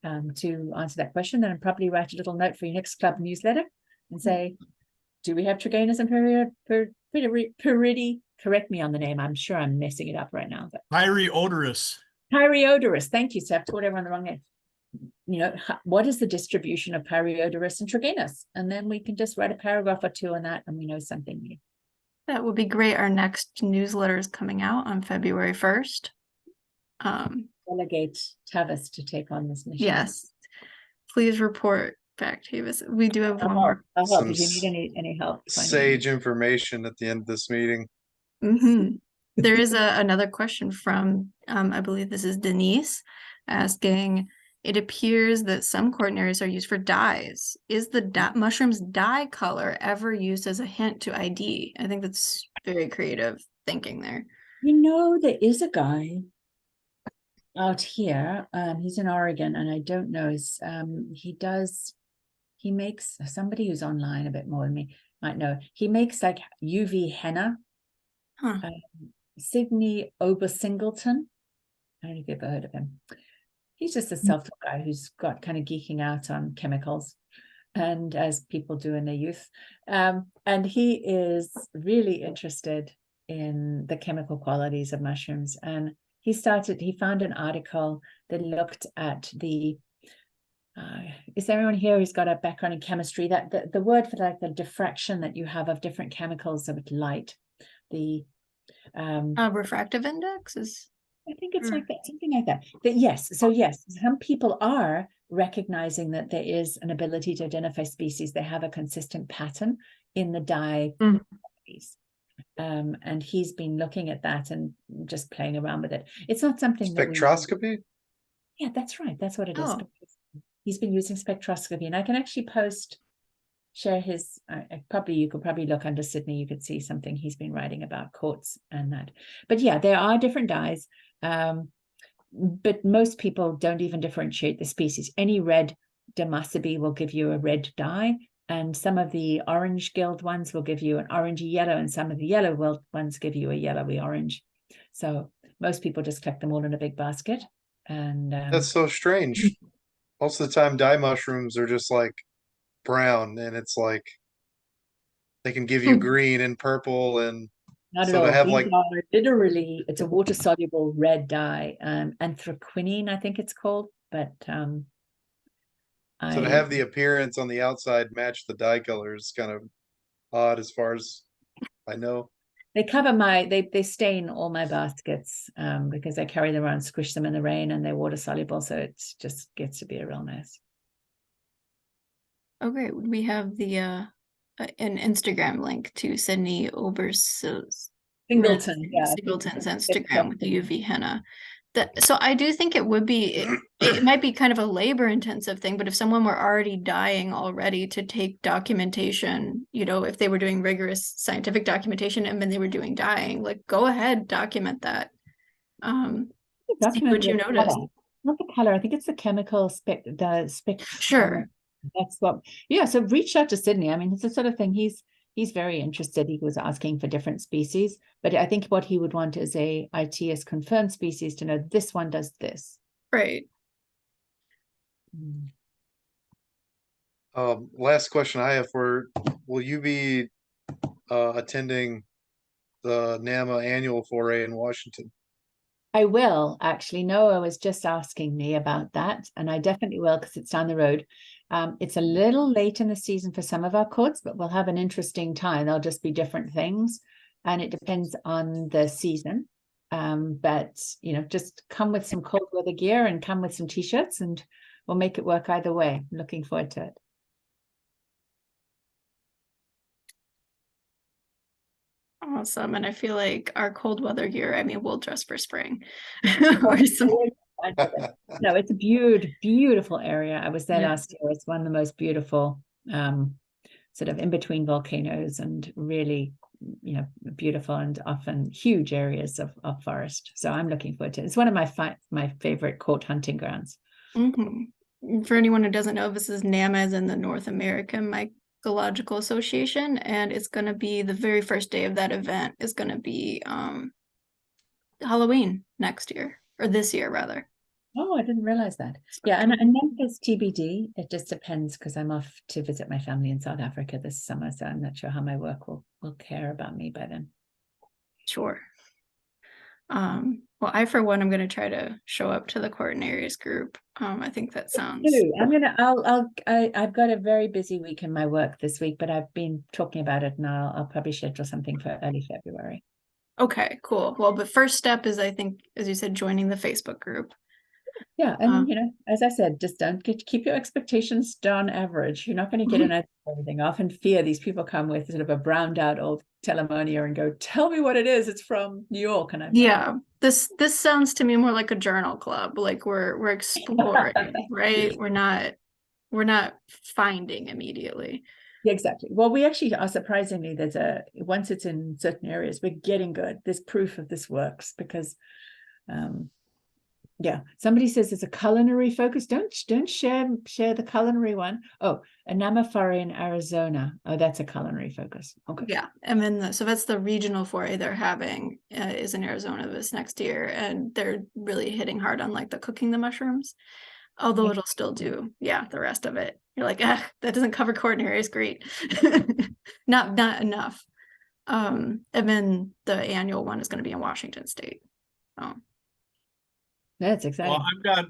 To answer that question, then I'd probably write a little note for your next club newsletter and say, do we have triganus and Peridi? Correct me on the name. I'm sure I'm messing it up right now. Periodorus. Periodorus. Thank you. So I've taught everyone the wrong name. You know, what is the distribution of Periodorus and triganus? And then we can just write a paragraph or two on that and we know something new. That would be great. Our next newsletter is coming out on February 1st. Delegate Tavis to take on this mission. Yes. Please report back, Tavis. We do have one more. I'll help if you need any help. Sage information at the end of this meeting. There is another question from, I believe this is Denise, asking, it appears that some Cortinarius are used for dyes. Is the mushroom's dye color ever used as a hint to ID? I think that's very creative thinking there. You know, there is a guy out here. He's in Oregon, and I don't know. He makes, somebody who's online a bit more than me might know. He makes like UV henna. Sidney Obersingleton. I don't know if you've ever heard of him. He's just a self-taught guy who's got kind of geeking out on chemicals. and as people do in their youth. And he is really interested in the chemical qualities of mushrooms. And he found an article that looked at the, is there anyone here who's got a background in chemistry? That the word for like the diffraction that you have of different chemicals of light, the refractive index is, I think it's like that, something like that. But yes, so yes, some people are recognizing that there is an ability to identify species. They have a consistent pattern in the dye properties. And he's been looking at that and just playing around with it. It's not something spectroscopy. Yeah, that's right. That's what it is. Oh. He's been using spectroscopy, and I can actually share his. You could probably look under Sydney. You could see something he's been writing about quartz and that. But yeah, there are different dyes. But most people don't even differentiate the species. Any red Damasabi will give you a red dye, and some of the orange gilled ones will give you an orangey yellow, and some of the yellow ones give you a yellowy orange. So most people just collect them all in a big basket. And that's so strange. Most of the time, dye mushrooms are just like brown, and it's like they can give you green and purple, and not so at all. to have These like are literally, it's a water soluble red dye, anthraquinine, I think it's called. But so to have the appearance on the outside match the dye color is kind of odd, as far as I know. They cover they stain all my baskets because I carry them around, squish them in the rain, and they're water soluble, so it just gets to be a real mess. Oh great, we have the an Instagram link to Sydney Singleton's Instagram with the UV henna. So I do think it would be, it might be kind of a labor intensive thing, but if someone were already dying already, to take documentation, if they were doing rigorous scientific documentation and then they were doing dyeing, like go ahead, document that. See what you notice. Not the color, I think it's the chemical spec. Sure. That's what, yeah. So reach out to Sydney. I mean, it's the sort of thing he's very interested. He was asking for different species, but I think what he would want is a ITS confirmed species to know this one does this. Right. Last question I have will you be attending the NAMA annual foray in Washington? I will actually. Noah was just asking me about that, and I definitely will, because it's down the road. It's a little late in the season for some of our courts, but we'll have an interesting time. There'll just be different things, and it depends on the season. But just come with some cold weather gear and come with some t-shirts, and we'll make it work either way. I'm looking forward to it. Awesome. And I feel like our cold weather gear, we'll dress for spring. No, it's a beautiful area. I was there last year. It's one of the most beautiful sort of in between volcanoes, and really beautiful and often huge areas of forest. So I'm looking forward to it. It's one of my favorite court hunting grounds. For anyone who doesn't know, this is NAMA, as in the North American Mycological Association, and it's going to be the very first day of that event is going to be Halloween next year, or this year rather. Oh, I didn't realize that. Yeah, and Memphis TBD. It just depends, because I'm off to visit my family in South Africa this summer, so I'm not sure how my work will care about me by then. Sure. Well, I for one am going to try to show up to the Cortinarius group. I think that sounds. I've got a very busy week in my work this week, but I've been talking about it, and I'll probably schedule something for early February. Okay, cool. Well, the first step is, I think, as you said, joining the Facebook group. Yeah, and as I said, just keep your expectations down average. You're not going to get an answer for everything. I often fear these people come with sort of a browned out old telemonia and go, "Tell me what it is. It's from New York." And this sounds to me more like a journal club. Like we're exploring, right? We're not finding immediately. Yeah, exactly. Well, we actually are, surprisingly, once it's in certain areas, we're getting good. There's proof of this works, because somebody says there's a culinary focus. Don't share the culinary one. Oh, Anamafari in Arizona. Oh, that's a culinary focus. Okay. Yeah, and then so that's the regional foray they're having is in Arizona this next year, and they're really hitting hard on like the cooking the mushrooms. Although it'll still do, yeah, the rest of it. You're like, ah, that doesn't cover Cortinarius, great. Not enough. And then the annual one is going to be in Washington State. So That's exciting. Well,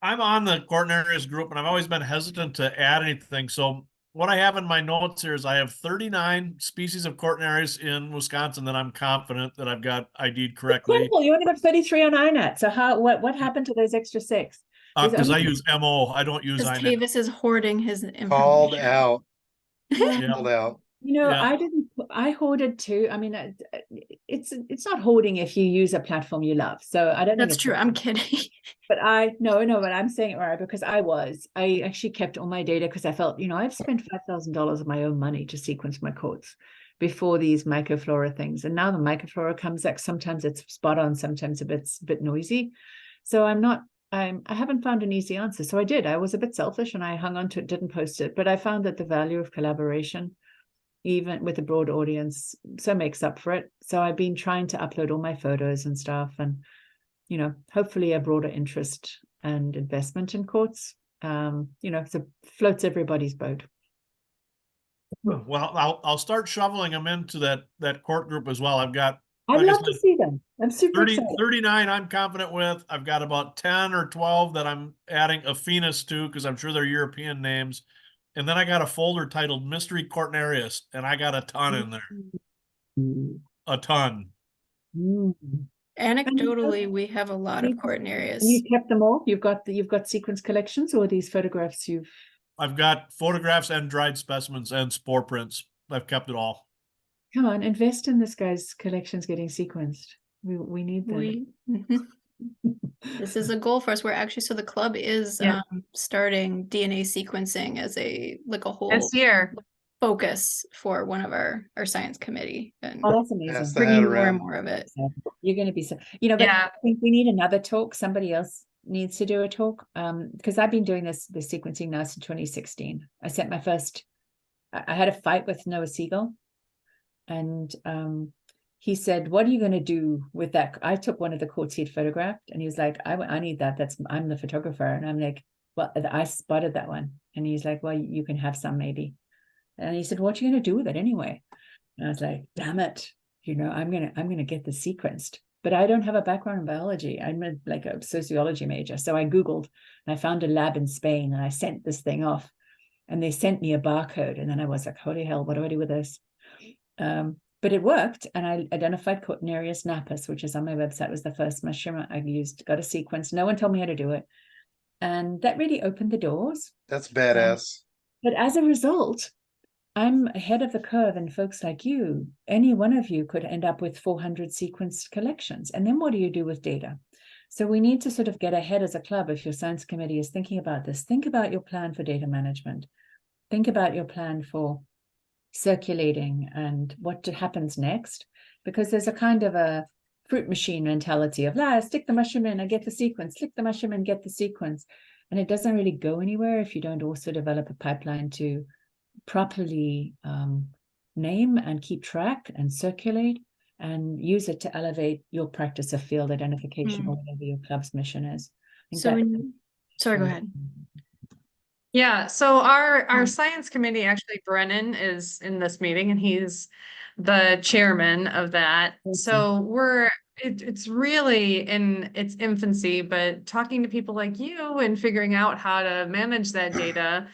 I'm on the Cortinarius group, and I've always been hesitant to add anything. So what I have in my notes here is I have 39 species of Cortinarius in Wisconsin that I'm confident that I've got ID'd correctly. Incredible. You only got 33 on INET. So what happened to those extra 6? Because I use MO, I don't use because INET. Tavis is hoarding his information. Called out. Yeah. Called out. You know, Yeah. I hoarded too. I mean, it's not hoarding if you use a platform you love. So I don't think That's it's true. I'm kidding. But but I'm saying it right because I actually kept all my data because I felt, you know, I've spent $5,000 of my own money to sequence my courts before these microflora things. And now the microflora comes back. Sometimes it's spot on, sometimes a bit noisy. So I haven't found an easy answer. So I was a bit selfish and I hung on to it, didn't post it. But I found that the value of collaboration, even with a broad audience, so makes up for it. So I've been trying to upload all my photos and stuff, and you know, hopefully a broader interest and investment in courts. You know, so floats everybody's boat. Well, I'll start shoveling them into that court group as well. I've got, I'd like I love to said, see them. I'm super 30, excited. 39 I'm confident with. I've got about 10 or 12 that I'm adding Aphenis to because I'm sure they're European names. And then I got a folder titled Mystery Cortinarius, and I got a ton in there. A ton. Anecdotally, we have a lot of Cortinarius. And you kept them all? You've got sequence collections, or these photographs you've... I've got photographs and dried specimens and spore prints. I've kept it all. Come on, invest in this guy's collections getting sequenced. We need them. This is a goal for us. We're actually, so the club is starting DNA sequencing as a whole This year. focus for one of our science committee, and Oh, that's amazing. bringing more and more of it. You're going to be so, you know, but I think we need another talk. Somebody else needs to do a talk, because I've been doing the sequencing now since 2016. I sent my first, I had a fight with Noah Siegel, and he said, what are you going to do with that? I took one of the courts he'd photographed, and he was like, I need that. I'm the photographer. And I'm like, well, I spotted that one. And he's like, well, you can have some maybe. And he said, what are you going to do with it anyway? And I was like, damn it. You know, I'm going to get this sequenced, but I don't have a background in biology. I'm like a sociology major. So I Googled and I found a lab in Spain, and I sent this thing off, and they sent me a barcode. And then I was like, holy hell, what do I do with this? But it worked, and I identified Cortinarius napus, which is on my website. It was the first mushroom I used, got a sequence. No one told me how to do it. And that really opened the doors. That's badass. But as a result, I'm ahead of the curve, and folks like you, any one of you could end up with 400 sequenced collections. And then what do you do with data? So we need to sort of get ahead as a club. If your science committee is thinking about this, think about your plan for data management. Think about your plan for circulating and what happens next, because there's a kind of a fruit machine mentality of, stick the mushroom in and get the sequence, stick the mushroom in, get the sequence. And it doesn't really go anywhere if you don't also develop a pipeline to properly name and keep track and circulate and use it to elevate your practice of field identification or whatever your club's mission is. So sorry, go ahead. Yeah, so our science committee, actually, Brennan is in this meeting, and he's the chairman of that. So it's really in its infancy, but talking to people like you and figuring out how to manage that data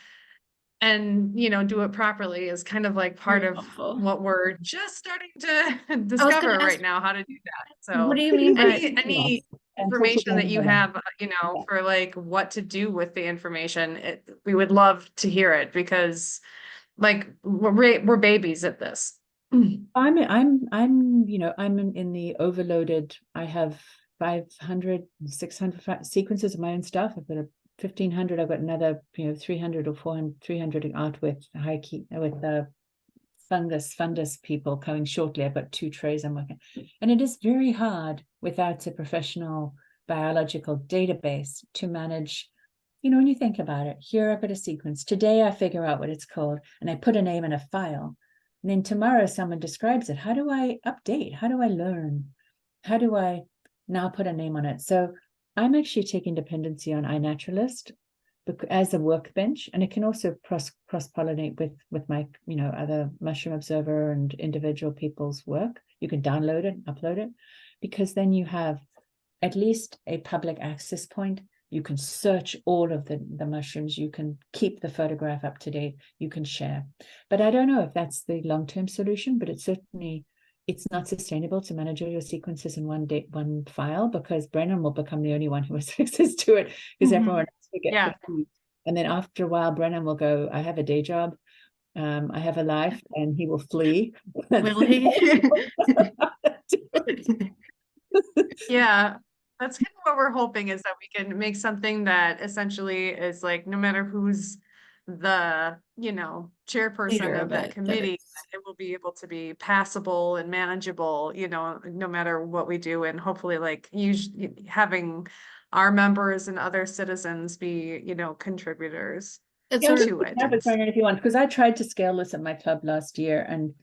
and, you know, do it properly is kind of like part of what we're just starting to discover right now, how to do that. So what do you mean by any information that you have, you know, for like what to do with the information, we would love to hear it, because like we're babies at this. I'm you know, I'm in the overloaded. I have 500, 600 sequences of my own stuff. I've got 1,500. I've got another, you know, 300 or 400, 300 out with the fundus people coming shortly. I've got 2 trays I'm working, and it is very hard without a professional biological database to manage. You know, when you think about it, here I've got a sequence. Today I figure out what it's called, and I put a name in a file. And then tomorrow someone describes it. How do I update? How do I learn? How do I now put a name on it? So I'm actually taking dependency on iNaturalist as a workbench, and it can also cross-pollinate with my, other mushroom observer and individual people's work. You can download it, upload it, because then you have at least a public access point. You can search all of the mushrooms. You can keep the photograph up to date. You can share. But I don't know if that's the long-term solution, but it's not sustainable to manage all your sequences in one file, because Brennan will become the only one who has access to it, because everyone else will get confused. And then after a while, Brennan will go, I have a day job, I have a life, and he will flee. Will he? Yeah, that's kind of what we're hoping, is that we can make something that essentially is like, no matter who's the, chairperson of that committee, it will be able to be passable and manageable, no matter what we do. And hopefully, like, having our members and other citizens be, contributors to it. If you want, because I tried to scale this at my club last year, and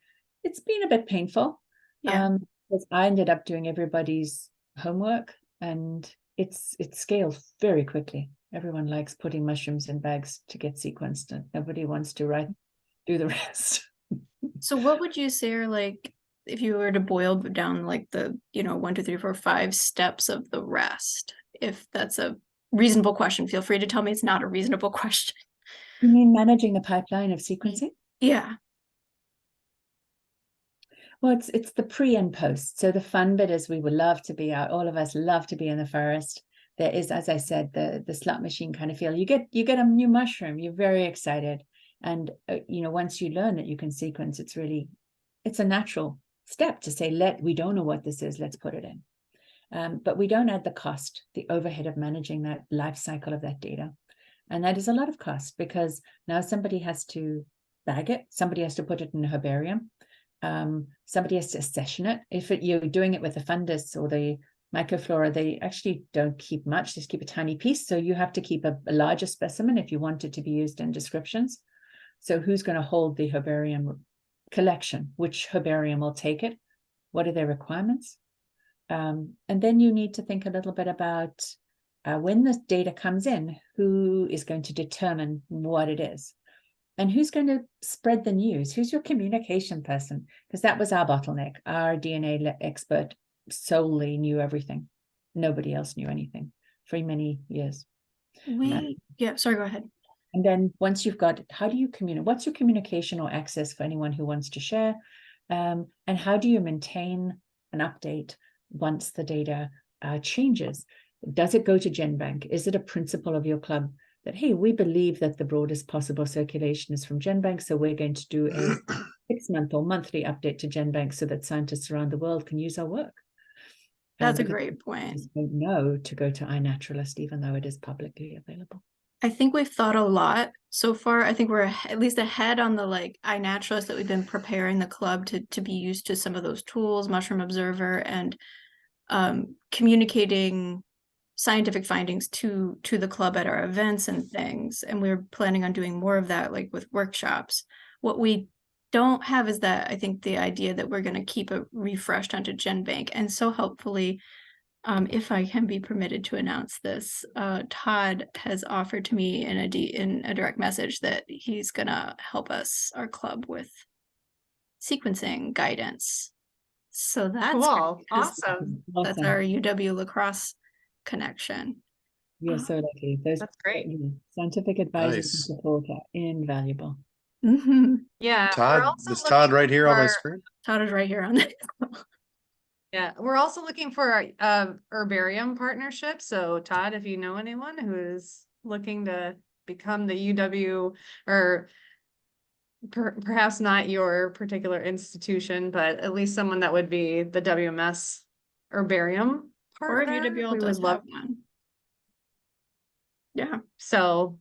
it's been a bit painful. Because I ended up doing everybody's homework, and it scales very quickly. Everyone likes putting mushrooms in bags to get sequenced, and nobody wants to do the rest. So what would you say are, like, if you were to boil down like the 1, 2, 3, 4, 5 steps of the rest? If that's a reasonable question, feel free to tell me it's not a reasonable question. You mean managing the pipeline of sequencing? Yeah. Well, it's the pre and post. So the fun bit is we would love to be out. All of us love to be in the forest. There is, as I said, the slot machine kind of feel. You get a new mushroom. You're very excited, and once you learn that you can sequence, it's a natural step to say, we don't know what this is. Let's put it in. But we don't add the cost, the overhead of managing that life cycle of that data, and that is a lot of cost, because now somebody has to bag it. Somebody has to put it in a herbarium. Somebody has to session it. If you're doing it with the fundus or the microflora, they actually don't keep much, just keep a tiny piece. So you have to keep a larger specimen if you want it to be used in descriptions. So who's going to hold the herbarium collection? Which herbarium will take it? What are their requirements? And then you need to think a little bit about when the data comes in, who is going to determine what it is? And who's going to spread the news? Who's your communication person? Because that was our bottleneck. Our DNA expert solely knew everything. Nobody else knew anything for many years. Sorry, go ahead. And then once you've got, how do you communicate? What's your communication or access for anyone who wants to share? And how do you maintain an update once the data changes? Does it go to GenBank? Is it a principle of your club that, hey, we believe that the broadest possible circulation is from GenBank, so we're going to do a 6-month or monthly update to GenBank so that scientists around the world can use our work? That's a great point. Don't know to go to iNaturalist, even though it is publicly available. I think we've thought a lot so far. I think we're at least ahead on the iNaturalist, that we've been preparing the club to be used to some of those tools, Mushroom Observer, and communicating scientific findings to the club at our events and things. And we're planning on doing more of that, like with workshops. What we don't have is that, I think, the idea that we're going to keep it refreshed onto GenBank. And so hopefully, if I can be permitted to announce this, Todd has offered to me in a direct message that he's going to help us, our club, with sequencing guidance. So that's cool. Awesome. That's our UW lacrosse connection. You're so lucky. That's great. Scientific advisors and support are invaluable. Yeah. Todd, is Todd right here on my screen? Todd is right here on this. Yeah, we're also looking for a herbarium partnership. So Todd, if you know anyone who is looking to become the UW, or perhaps not your particular institution, but at least someone that would be the WMS herbarium partner, or UW we would love one. Yeah. So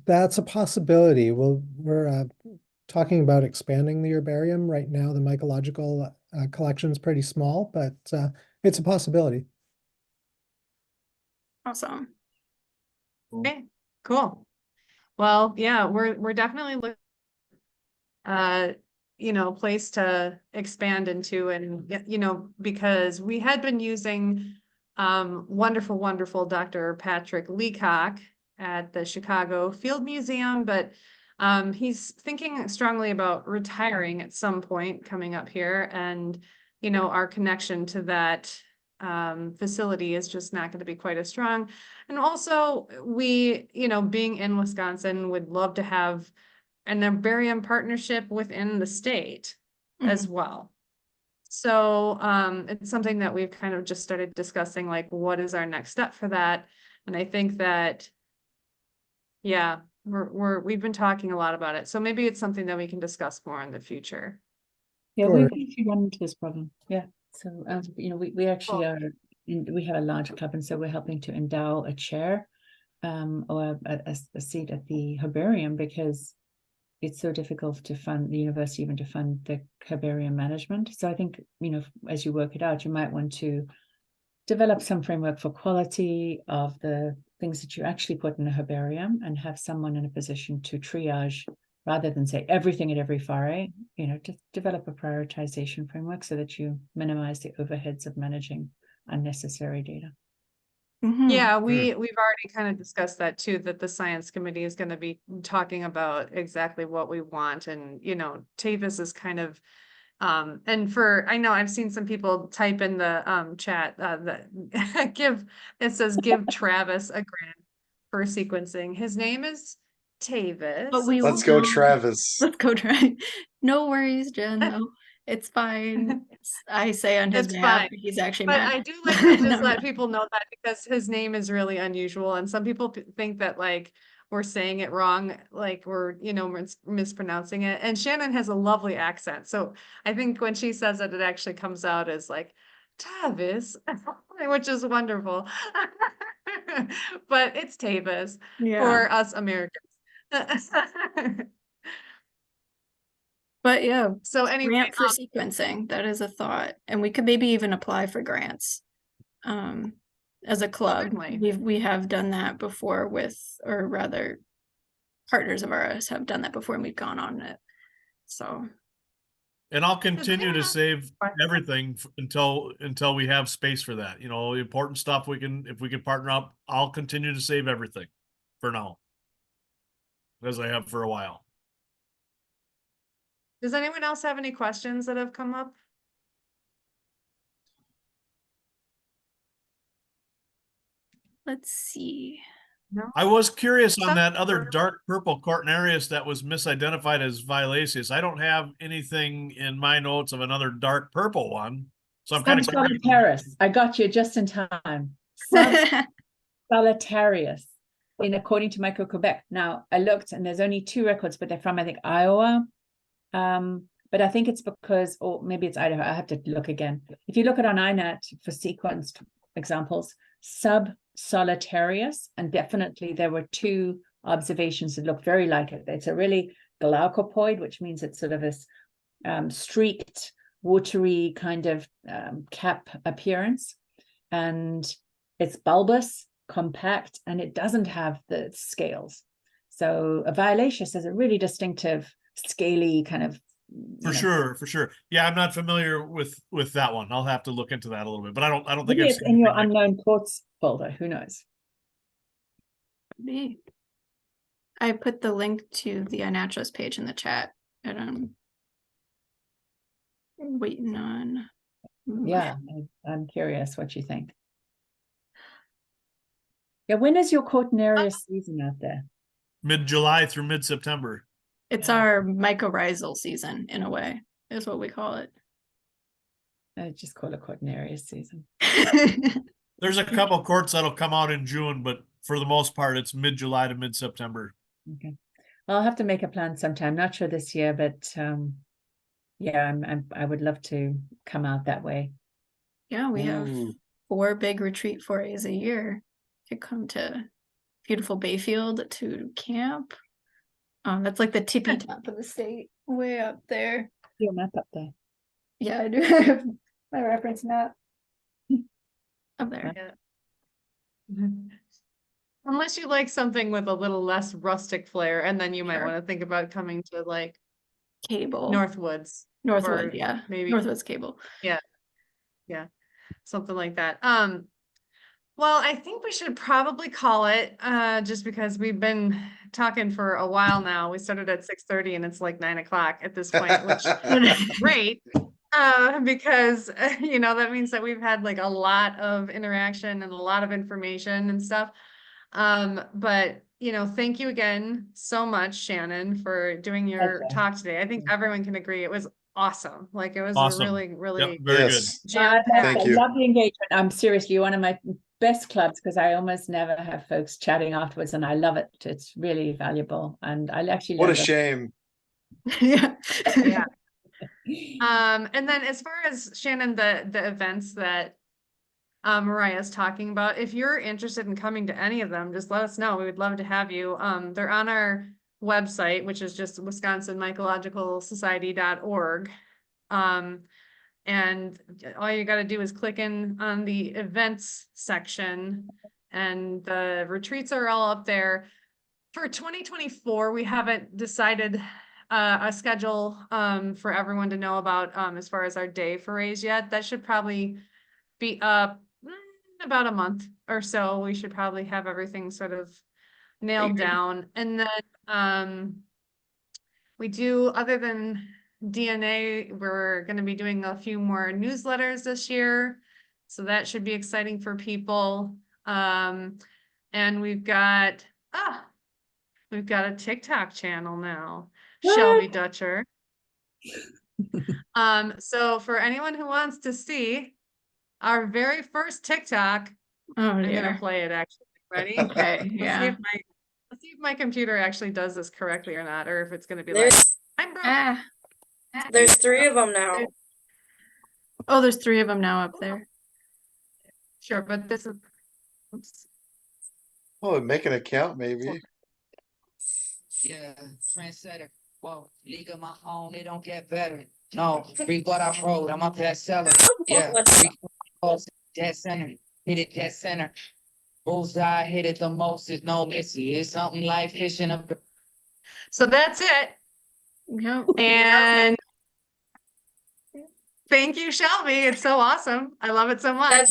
that's a possibility. We're talking about expanding the herbarium. Right now, the mycological collection is pretty small, but it's a possibility. Awesome. okay, cool. Well, yeah, we're definitely looking place to expand into, and, because we had been using wonderful Dr. Patrick Leacock at the Chicago Field Museum, but he's thinking strongly about retiring at some point coming up here, and our connection to that facility is just not going to be quite as strong. And also we, being in Wisconsin, would love to have an herbarium partnership within the state as well. So it's something that we've kind of just started discussing, like, what is our next step for that? And I think that, yeah, we've been talking a lot about it. So maybe it's something that we can discuss more in the future. Yeah, Sure. we've actually run into this problem. Yeah. So, we actually we have a large club, and so we're helping to endow a chair or a seat at the herbarium, because it's so difficult to fund the university, even to fund the herbarium management. So I think, as you work it out, you might want to develop some framework for quality of the things that you actually put in a herbarium, and have someone in a position to triage, rather than say everything at every foray, to develop a prioritization framework so that you minimize the overheads of managing unnecessary data. Yeah, we've already kind of discussed that too, that the science committee is going to be talking about exactly what we want. And, Tavis is kind of, and I know I've seen some people type in the chat that it says give Travis a grant for sequencing. His name is Tavis. But Let's go, Travis. Let's go try. No worries, Jen, though. It's fine. I say on his It's behalf, fine. but he's actually But mad. I do like to just Never let mind. people know that, because his name is really unusual, and some people think that, like, we're saying it wrong, like we're, mispronouncing it. And Shannon has a lovely accent, so I think when she says it, it actually comes out as like Tavis, which is wonderful. But it's Tavis for us Americans. But yeah, So anyway, grant for sequencing, that is a thought. And we could maybe even apply for grants. As a club, certainly. we have done that before or rather partners of ours have done that before, and we've gone on it. So. And I'll continue to save everything until we have space for that. Important stuff if we can partner up, I'll continue to save everything for now, as I have for a while. Does anyone else have any questions that have come up? Let's see. No? I was curious on that other dark purple Cortinarius that was misidentified as Violaceus. I don't have anything in my notes of another dark purple one. So I'm kind of curious. Solitarius. I got you just in time. Solitarius, according to Micro Quebec. Now I looked, and there's only 2 records, but they're from, I think, Iowa. But I think it's because, or maybe it's Idaho. I have to look again. If you look at on INET for sequenced examples, Solitarius, and definitely there were 2 observations that look very like it. It's a really glaucopoid, which means it's sort of this streaked, watery kind of cap appearance, and it's bulbous, compact, and it doesn't have the scales. So a Violaceus is a really distinctive, scaly kind of. For sure. Yeah, I'm not familiar with that one. I'll have to look into that a little bit, but I don't think Maybe it's in your unknown ports folder. Who knows? Me. I put the link to the iNaturalist page in the chat, and I'm waiting on. Yeah, I'm curious what you think. Yeah, when is your Cortinarius season out there? Mid-July through mid-September. It's our mycorrhizal season, in a way, is what we call it. I just call it Cortinarius season. There's a couple courts that'll come out in June, but for the most part, it's mid-July to mid-September. Okay, well, I'll have to make a plan sometime. Not sure this year, but yeah, I would love to come out that way. Yeah, we have 4 big retreat forays a year. You could come to beautiful Bayfield to camp. That's like the tippy top of the state, way up there. Your map up there. Yeah, I do have my reference map up there. Yeah. Unless you like something with a little less rustic flair, and then you might want to think about coming to, like, Cable. Northwoods. Northwood, or yeah. maybe- Northwoods Cable. Yeah. Something like that. Well, I think we should probably call it, just because we've been talking for a while now. We started at 6:30 and it's like 9 o'clock at this point, which is great. Because, that means that we've had like a lot of interaction and a lot of information and stuff. But, thank you again so much, Shannon, for doing your Pleasure. talk today. I think everyone can agree it was awesome. Like it was Awesome. really, really Yep, very good. Yes. jam-packed. Thank you. Love the engagement. I'm seriously one of my best clubs because I almost never have folks chatting afterwards, and I love it. It's really valuable, and I actually What a love it. shame. Yeah. Yeah. And then as far as Shannon, the events that Mariah's talking about, if you're interested in coming to any of them, just let us know. We would love to have you. They're on our website, which is just wisconsinmycologicalsociety.org. And all you got to do is click in on the events section, and the retreats are all up there. For 2024, we haven't decided a schedule for everyone to know about as far as our day forays yet. That should probably be up in about a month or so. We should probably have everything sort of nailed down. And then we do, other than DNA, we're going to be doing a few more newsletters this year. So that should be exciting for people. And we've got a TikTok channel now, Shelby Dutcher. So for anyone who wants to see our very first TikTok, Oh, I'm gonna dear. play it actually. Ready? Okay, Let's see yeah. if my computer actually does this correctly or not, or if it's gonna be like, There's I'm broke. there's 3 of them now. Oh, there's 3 of them now up there. Sure, but this is, oops. Oh, make an account maybe. Yeah, trendsetter. Whoa, league of my own, it don't get better. No, read what I wrote, I'm a bestseller. Yeah, What's read dead center, hit it dead center. Bullseye, hit it the most, it's no missy. It's something like fishing up. So that's it. Yep. And thank you, Shelby. It's so awesome. I love it so much.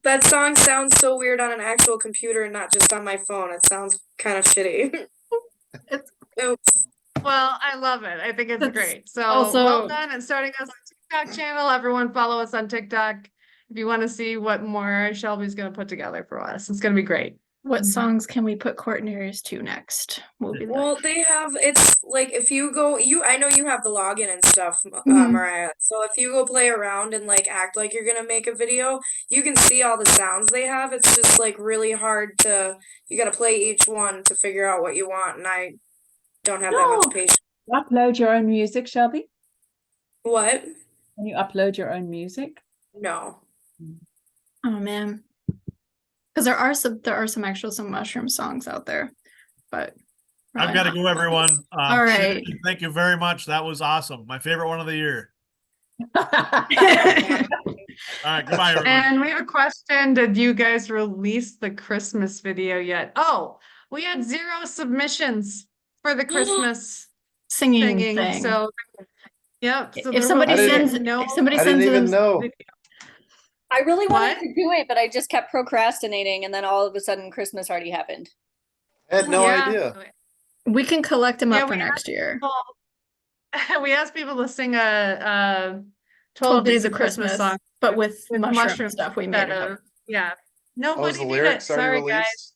That song sounds so weird on an actual computer and not just on my phone. It sounds kind of shitty. Oops. Well, I love it. I think it's That's great. So also- well done and starting us on TikTok channel. Everyone follow us on TikTok if you want to see what more Shelby's going to put together for us. It's going to be great. What songs can we put Cortinarius to next? We'll be Well, they have, it's like if you go, I know you have the login and stuff, Mhm. Mariah. So if you go play around and like act like you're gonna make a video, you can see all the sounds they have. It's just like really hard you gotta play each one to figure out what you want, and I don't have that No. much patience. Upload your own music, Shelby? What? Can you upload your own music? No. Oh man. Because there are some mushroom songs out there, but I've got to go, everyone. All right. Shannon, thank you very much. That was awesome. My favorite one of the year. All right, goodbye, everyone. And we have a question. Did you guys release the Christmas video yet? Oh, we had 0 submissions for the Christmas singing singing. thing. So, yep. So If there somebody will be sends- no. if somebody I didn't sends even in know. I really wanted What? to do it, but I just kept procrastinating, and then all of a sudden Christmas already happened. I had no Yeah. idea. we can collect them Yeah, up for we next year. We asked people to sing a 12 Days of Christmas song but with mushroom mushroom stuff. We made instead it of, up. yeah. Oh, Nobody is the did lyrics it. already Sorry, guys. released?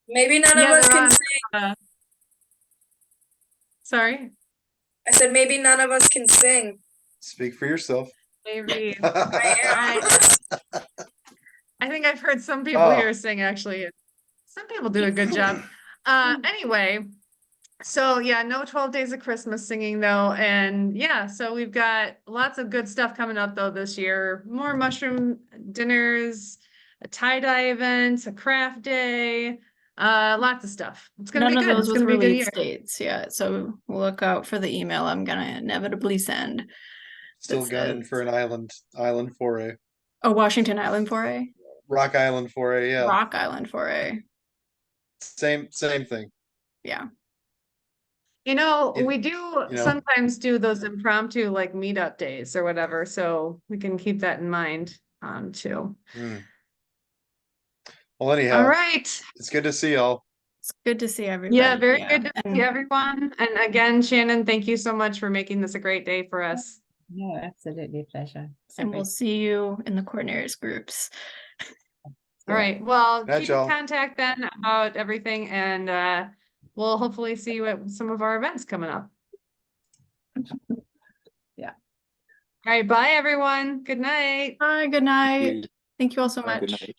Maybe none Yeah, of us they're can on, sing. Sorry, I said maybe none of us can sing. Speak for yourself. maybe. I I think I've heard some people Oh. here sing actually. Some people do a good job. Anyway, so yeah, no 12 Days of Christmas singing though. And yeah, so we've got lots of good stuff coming up though this year. More mushroom dinners, a tie-dye event, a craft day, lots of stuff. It's gonna None be of good. those It's with gonna be a good release year. dates yet, so look out for the email I'm gonna inevitably send. Still That gunning says- for an island foray. Oh, Washington Island foray, Rock Island foray, yeah. Rock Island foray. Same thing. Yeah. You know, It- we do know. sometimes do those impromptu like meetup days or whatever, so we can keep that in mind too. Well, All anyhow, right. it's good to see y'all. It's good to see everybody. Yeah, very good to And see everyone. And again, Shannon, thank you so much for making this a great day for us. No, absolutely a pleasure. So and we'll great. see you in the Cortinarius groups. All right. Well, Night, keep in y'all. contact then about everything, and we'll hopefully see you at some of our events coming up. Yeah. All right. Bye, everyone. Good night. Bye, good night. Thank you all so much. Good night.